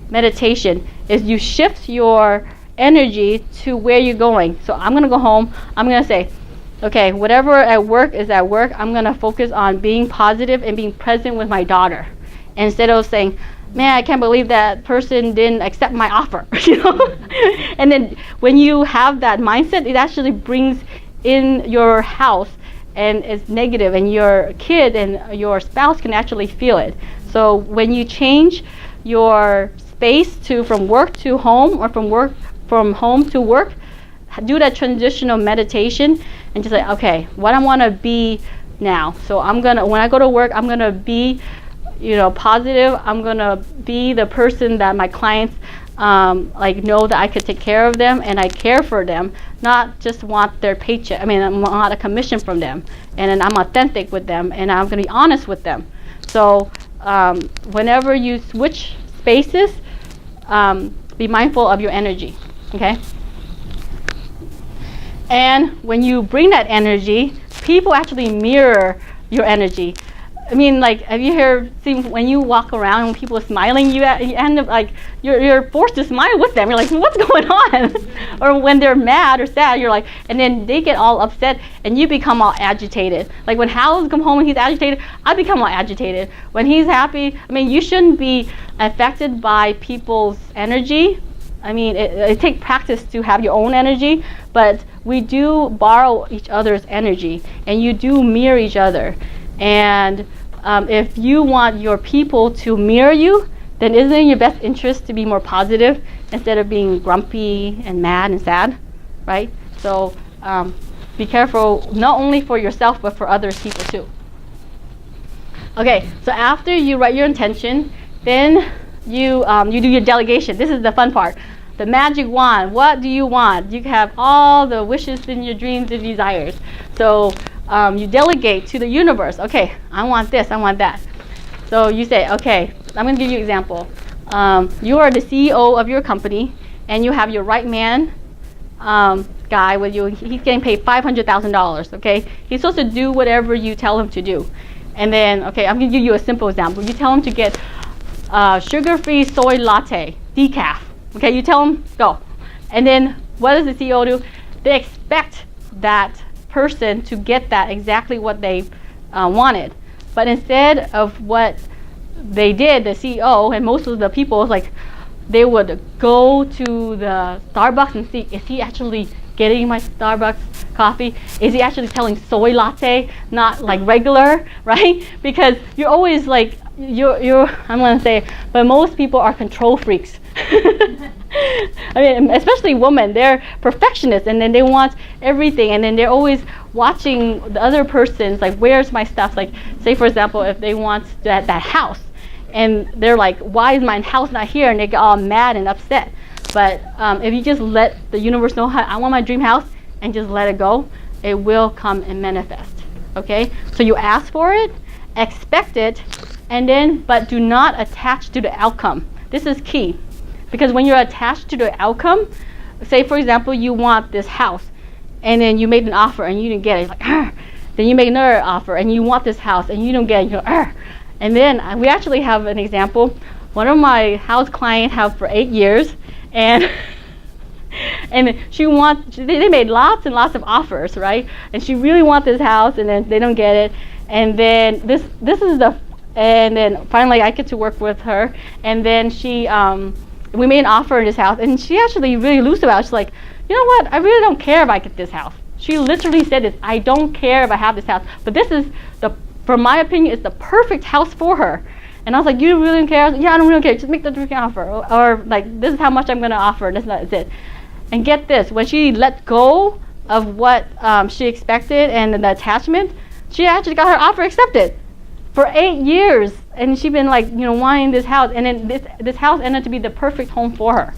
meditation. Is you shift your energy to where you're going. So I'm gonna go home, I'm gonna say, okay, whatever at work is at work, I'm gonna focus on being positive and being present with my daughter. Instead of saying, man, I can't believe that person didn't accept my offer, you know? And then when you have that mindset, it actually brings in your house and it's negative, and your kid and your spouse can actually feel it. So when you change your space from work to home, or from home to work, do that transitional meditation and just like, okay, what I want to be now. So when I go to work, I'm gonna be, positive. I'm gonna be the person that my clients know that I could take care of them and I care for them, not just want their paycheck. I want a commission from them, and then I'm authentic with them, and I'm gonna be honest with them. So whenever you switch spaces, be mindful of your energy, okay? And when you bring that energy, people actually mirror your energy. Have you seen when you walk around and people are smiling, you end up you're forced to smile with them. You're like, what's going on? Or when they're mad or sad, you're like, and then they get all upset and you become all agitated. Like when Hal comes home and he's agitated, I become all agitated. When he's happy, you shouldn't be affected by people's energy. It takes practice to have your own energy, but we do borrow each other's energy, and you do mirror each other. And if you want your people to mirror you, then isn't it in your best interest to be more positive instead of being grumpy and mad and sad, right? So be careful, not only for yourself, but for other people too. Okay, so after you write your intention, then you do your delegation. This is the fun part. The magic wand. What do you want? You can have all the wishes and your dreams and desires. So you delegate to the universe. Okay, I want this, I want that. So you say, okay, I'm going to give you an example. You are the CEO of your company, and you have your right man guy with you. He's getting paid $500,000, okay? He's supposed to do whatever you tell him to do. And then, okay, I'm going to give you a simple example. You tell him to get sugar-free soy latte, decaf. Okay, you tell them, go. And then what does the CEO do? They expect that person to get that exactly what they wanted. But instead of what they did, the CEO and most of the people, they would go to the Starbucks and see, is he actually getting my Starbucks coffee? Is he actually telling soy latte, not regular, right? Because you're always I'm going to say, but most people are control freaks. Especially women, they're perfectionists, and then they want everything, and then they're always watching the other person's, where's my stuff? Say for example, if they want that house, and they're like, why is my house not here? And they get all mad and upset. But if you just let the universe know, I want my dream house, and just let it go, it will come and manifest. Okay? So you ask for it, expect it, but do not attach to the outcome. This is key. Because when you're attached to the outcome, say for example, you want this house, and then you made an offer and you didn't get it. It's like, argh. Then you make another offer and you want this house and you don't get it. You go, argh. And then we actually have an example. One of my house clients have for 8 years, and they made lots and lots of offers, right? And she really wants this house, and then they don't get it. And then and then finally I get to work with her, and then she we made an offer in this house, and she actually really loose about it. She's like, you know what? I really don't care if I get this house. She literally said this. I don't care if I have this house, but this is from my opinion, it's the perfect house for her. And I was like, you really don't care? Yeah, I don't really care. Just make the freaking offer. Or like, this is how much I'm going to offer. That's it. And get this, when she let go of what she expected and the attachment, she actually got her offer accepted for 8 years. And she's been like, wanting this house. And then this house ended up to be the perfect home for her.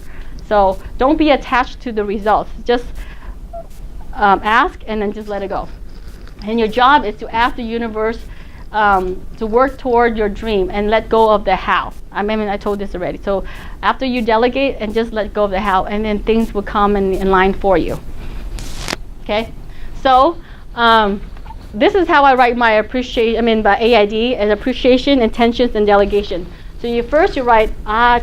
So don't be attached to the results. Just ask and then just let it go. And your job is to ask the universe to work toward your dream and let go of the how. I told this already. So after you delegate and just let go of the how, and then things will come in line for you. Okay? So this is how I write my by AID as appreciation, intentions, and delegation. So you write,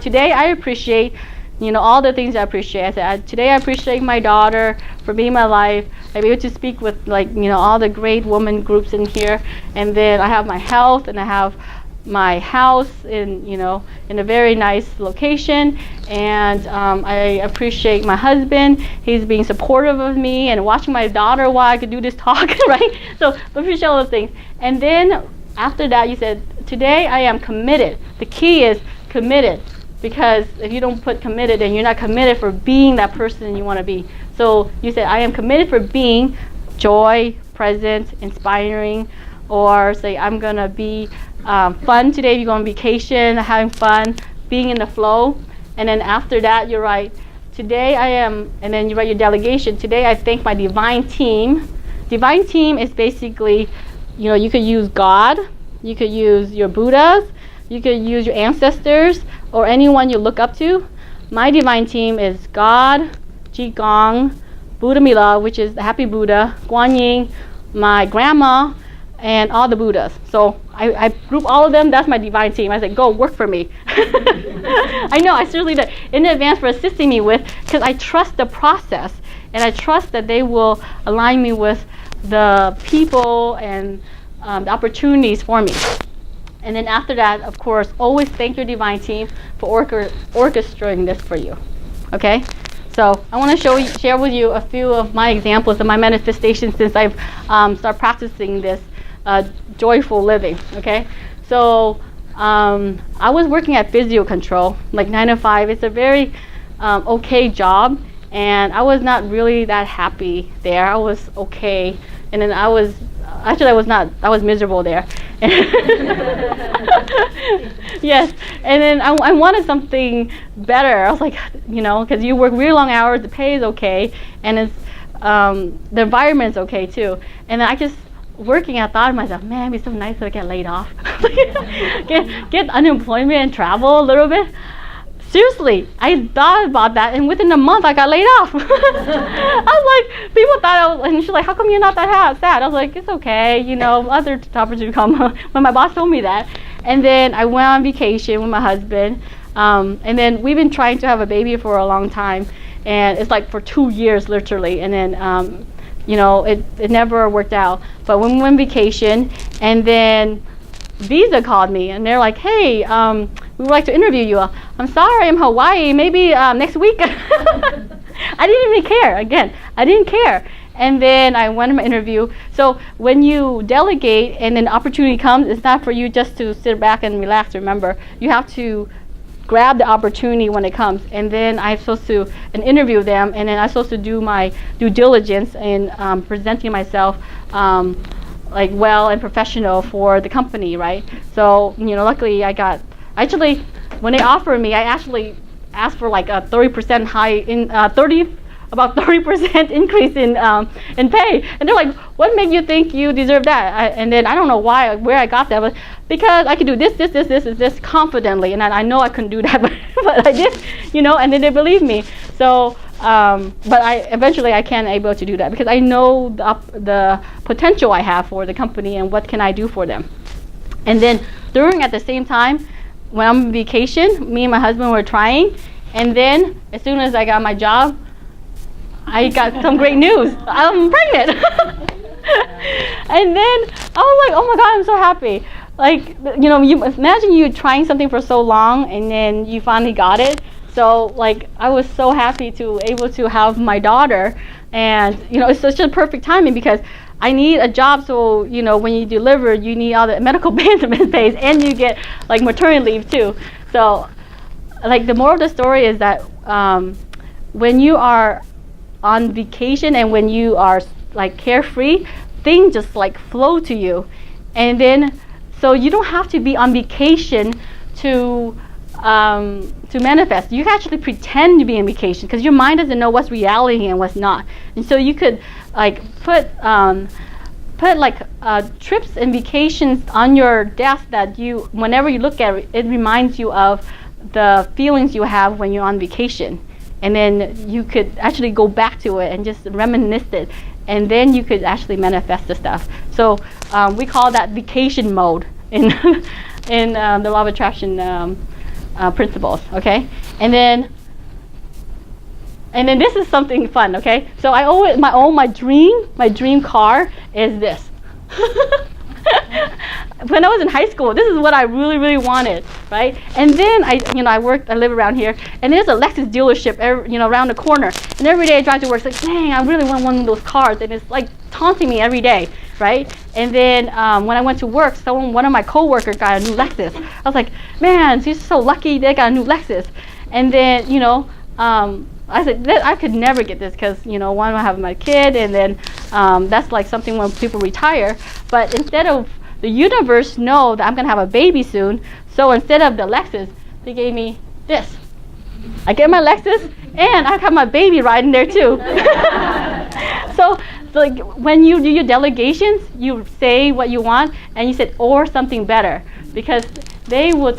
today I appreciate all the things I appreciate. I said, today I appreciate my daughter for being my life. I'm able to speak with all the great woman groups in here. And then I have my health, and I have my house in a very nice location. And I appreciate my husband. He's being supportive of me and watching my daughter while I could do this talk, right? So appreciate all those things. And then after that, you said, today I am committed. The key is committed. Because if you don't put committed, then you're not committed for being that person you want to be. So you said, I am committed for being joy, present, inspiring, or say, I'm going to be fun today. You go on vacation, having fun, being in the flow. And then after that, you write, today I am, and then you write your delegation. Today I thank my divine team. Divine team is basically, you could use God, you could use your Buddhas, you could use your ancestors, or anyone you look up to. My divine team is God, Qigong, Buddha Mila, which is the Happy Buddha, Guan Yin, my grandma, and all the Buddhas. So I group all of them. That's my divine team. I said, go work for me. I know, I seriously did. In advance for assisting me with, because I trust the process, and I trust that they will align me with the people and the opportunities for me. And then after that, of course, always thank your divine team for orchestrating this for you. Okay? So I want to share with you a few of my examples of my manifestations since I've started practicing this joyful living. Okay? So I was working at Physio Control, like 9 to 5. It's a very okay job, and I was not really that happy there. I was okay, and then I was miserable there. Yes, and then I wanted something better. I was like, because you work really long hours, the pay is okay, and it's the environment's okay too. And then I just working, I thought to myself, man, it'd be so nice if I get laid off, get unemployment and travel a little bit. Seriously, I thought about that, and within a month I got laid off. I was like, people thought and she's like, how come you're not that sad? I was like, it's okay, other opportunities come when my boss told me that. And then I went on vacation with my husband, and then we've been trying to have a baby for a long time, and it's like for 2 years literally, and then it never worked out. But when we went on vacation, and then Visa called me, and they're like, hey, we would like to interview you. I'm sorry, I'm Hawaii, maybe next week. I didn't even care. Again, I didn't care. And then I went to my interview. So when you delegate and an opportunity comes, it's not for you just to sit back and relax. Remember, you have to grab the opportunity when it comes. And then I'm supposed to interview them, and then I'm supposed to do my due diligence in presenting myself well and professional for the company, right? So luckily I got. Actually, when they offered me, I actually asked for like a 30% about 30% increase in pay. And they're like, what made you think you deserve that? And then I don't know where I got that, but because I could do this confidently, and I know I couldn't do that, but I did, and then they believed me. So, but eventually I can able to do that because I know the potential I have for the company and what can I do for them. And then at the same time, when I'm on vacation, me and my husband were trying, and then as soon as I got my job, I got some great news. I'm pregnant. And then I was like, oh my God, I'm so happy. Like, you imagine you trying something for so long, and then you finally got it. So like I was so happy to able to have my daughter, and it's such a perfect timing because I need a job, so when you deliver you need all the medical benefits pays and you get like maternity leave too. So like the moral of the story is that when you are on vacation and when you are like carefree, things just like flow to you. And then so you don't have to be on vacation to manifest. You can actually pretend to be on vacation because your mind doesn't know what's reality and what's not. And so you could like put like trips and vacations on your desk that whenever you look at it, it reminds you of the feelings you have when you're on vacation. And then you could actually go back to it and just reminisce it. And then you could actually manifest the stuff. So we call that vacation mode in the law of attraction principles. Okay, and then this is something fun. Okay, so I always my dream car is this. When I was in high school, this is what I really wanted, right? And then I live around here, and there's a Lexus dealership, around the corner. And every day I drive to work, it's like, dang, I really want one of those cars, and it's like taunting me every day, right? And then when I went to work, one of my coworkers got a new Lexus. I was like, man, she's so lucky they got a new Lexus. And then I said I could never get this because one, I have my kid, and then that's like something when people retire. But instead of the universe know that I'm gonna have a baby soon, so instead of the Lexus, they gave me this. I get my Lexus, and I have my baby riding there too. So like when you do your delegations, you say what you want, and you said or something better, because they will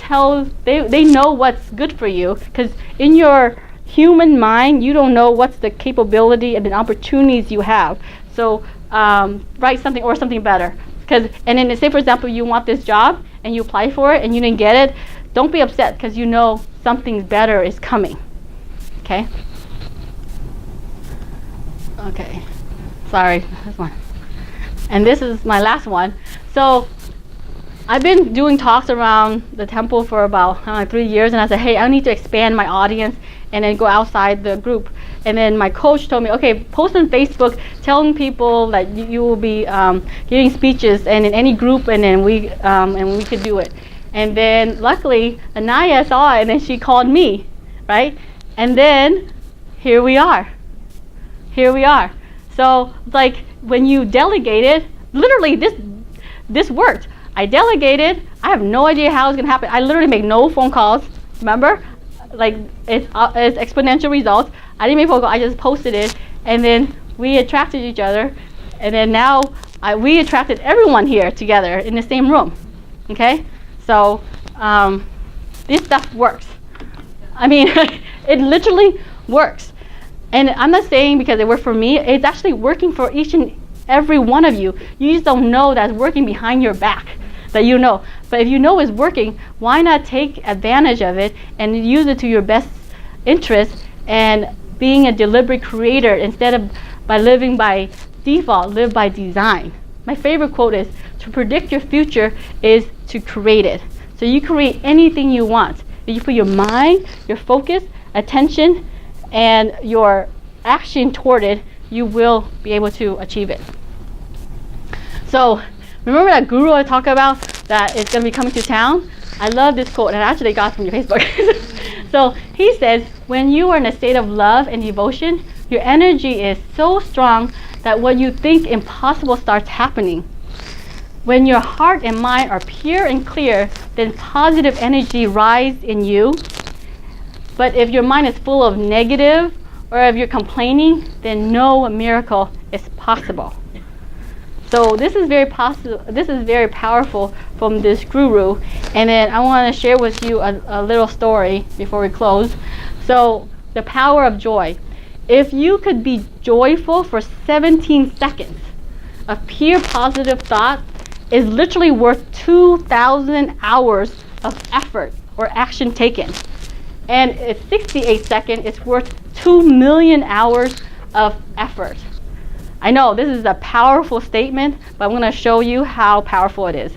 they know what's good for you, because in your human mind you don't know what's the capability and the opportunities you have. So write something or something better. And then say for example you want this job and you apply for it and you didn't get it, don't be upset because something better is coming. Okay, sorry, this one. And this is my last one. So I've been doing talks around the temple for about 3 years, and I said, hey, I need to expand my audience and then go outside the group. And then my coach told me, okay, post on Facebook telling people that you will be giving speeches and in any group, and then we could do it. And then luckily Anaya saw it, and then she called me, right? And then here we are. So like when you delegated, literally this worked. I delegated. I have no idea how it's gonna happen. I literally make no phone calls. Remember, like it's exponential results. I didn't make phone calls. I just posted it, and then we attracted each other, and then now we attracted everyone here together in the same room. Okay, so this stuff works. I mean, it literally works. And I'm not saying because it worked for me. It's actually working for each and every one of you. You just don't know that it's working behind your back. That you know. But if you know it's working, why not take advantage of it and use it to your best interest and being a deliberate creator instead of by living by default, live by design. My favorite quote is, to predict your future is to create it. So you create anything you want. If you put your mind, your focus, attention, and your action toward it, you will be able to achieve it. So remember that guru I talked about that is going to be coming to town? I love this quote, and I actually got it from your Facebook. So he says, when you are in a state of love and devotion, your energy is so strong that what you think impossible starts happening. When your heart and mind are pure and clear, then positive energy rises in you. But if your mind is full of negative, or if you're complaining, then no miracle is possible. So this is very possible. This is very powerful from this guru. And then I want to share with you a little story before we close. So the power of joy. If you could be joyful for 17 seconds, a pure positive thought is literally worth 2,000 hours of effort or action taken. And at 68 seconds, it's worth 2 million hours of effort. I know this is a powerful statement, but I'm going to show you how powerful it is.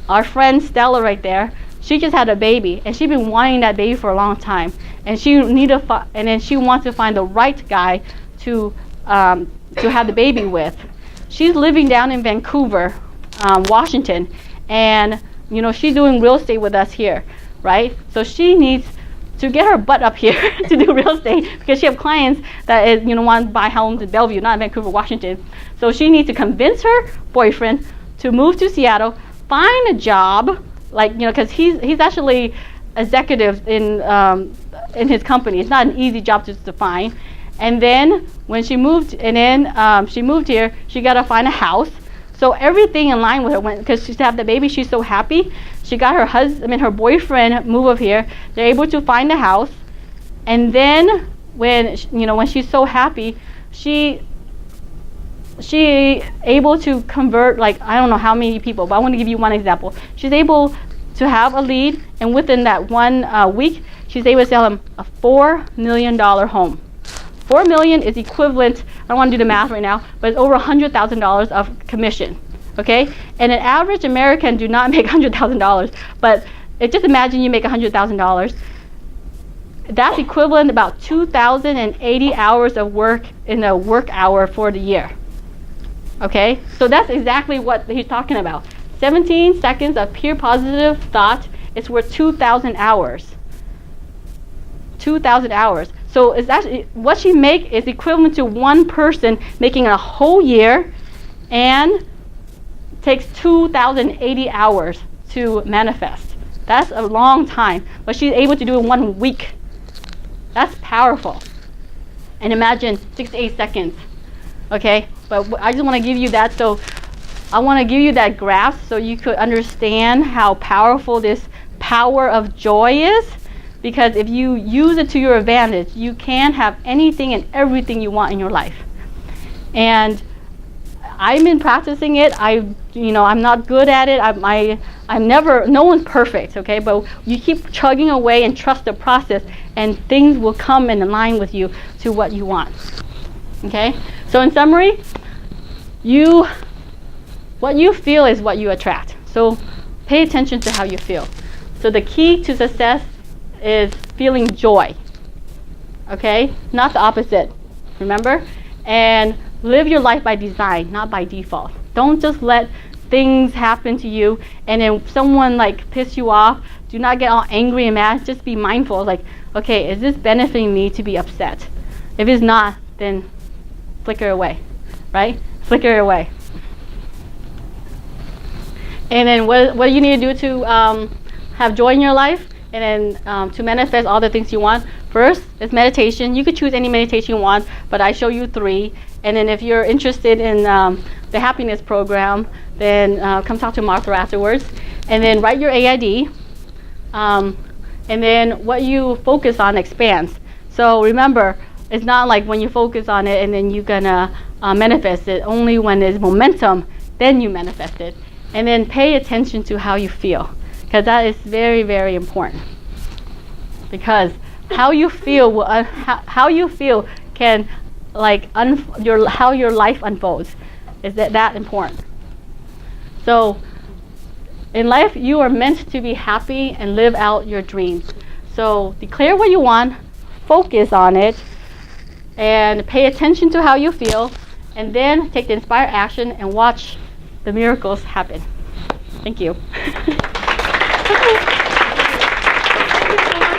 Our friend Stella right there, she just had a baby, and she's been wanting that baby for a long time. and and then she wants to find the right guy to have the baby with. She's living down in Vancouver, Washington, and she's doing real estate with us here, right? So she needs to get her butt up here to do real estate because she have clients that want to buy homes in Bellevue, not in Vancouver, Washington. So she needs to convince her boyfriend to move to Seattle, find a job, because he's actually executive in his company. It's not an easy job to find. And then when she moved, she moved here, she got to find a house. So everything in line with her because she's to have the baby. She's so happy. She got her boyfriend move up here. They're able to find a house, and then when she's so happy, she able to convert I don't know how many people, but I want to give you one example. She's able to have a lead, and within that 1 week, she's able to sell him a $4 million home. $4 million is equivalent, I don't want to do the math right now, but it's over $100,000 of commission, okay? And an average American do not make $100,000, but just imagine you make $100,000. That's equivalent to about 2,080 hours of work in a work hour for the year, okay? So that's exactly what he's talking about. 17 seconds of pure positive thought is worth 2,000 hours. 2,000 hours. So it's actually what she make is equivalent to one person making a whole year, and takes 2,080 hours to manifest. That's a long time, but she's able to do it in 1 week. That's powerful. And imagine 6 to 8 seconds. Okay, but I just want to give you that. So I want to give you that graph so you could understand how powerful this power of joy is. Because if you use it to your advantage, you can have anything and everything you want in your life. And I've been practicing it. I'm not good at it. No one's perfect, okay? But you keep chugging away and trust the process, and things will come in line with you to what you want. Okay? So in summary, what you feel is what you attract. So pay attention to how you feel. So the key to success is feeling joy, okay? Not the opposite, remember? And live your life by design, not by default. Don't just let things happen to you, and then someone piss you off. Do not get all angry and mad. Just be mindful, okay, is this benefiting me to be upset? If it's not, then flicker away, right? Flicker away. And then what you need to do to have joy in your life, and then to manifest all the things you want. First is meditation. You could choose any meditation you want, but I show you 3. And then if you're interested in the happiness program, then come talk to Martha afterwards. And then write your AID. And then what you focus on expands. So remember, it's not like when you focus on it and then you're gonna manifest it. Only when there's momentum, then you manifest it. And then pay attention to how you feel, because that is very, very important. Because how you feel can how your life unfolds. Is that important? So in life, you are meant to be happy and live out your dreams. So declare what you want, focus on it, and pay attention to how you feel, and then take the inspired action and watch the miracles happen. Thank you.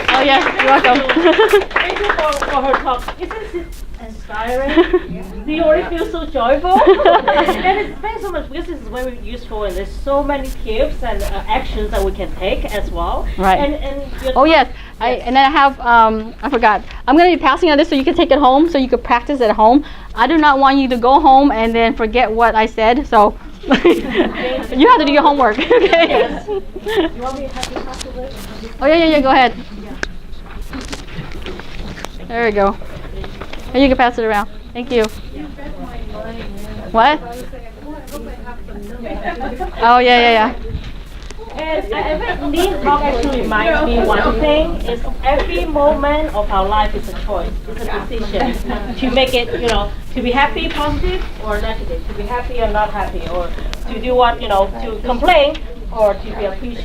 Oh yeah, you're welcome. Thank you for her talk. Isn't it inspiring? Do you already feel so joyful? And it's thanks so much, because this is very useful, and there's so many tips and actions that we can take as well. Right. And oh yes, and then I have I forgot. I'm going to be passing on this so you can take it home, so you can practice at home. I do not want you to go home and then forget what I said. So you have to do your homework. Okay. Yes. You want me to have you pass the list? Oh yeah. Go ahead. There we go. And you can pass it around. Thank you. What? Oh yeah. And I think Lien Talk actually reminds me one thing, is every moment of our life is a choice, it's a decision to make it, to be happy, positive, or negative, to be happy or not happy, or to do what, to complain, or to be appreciated.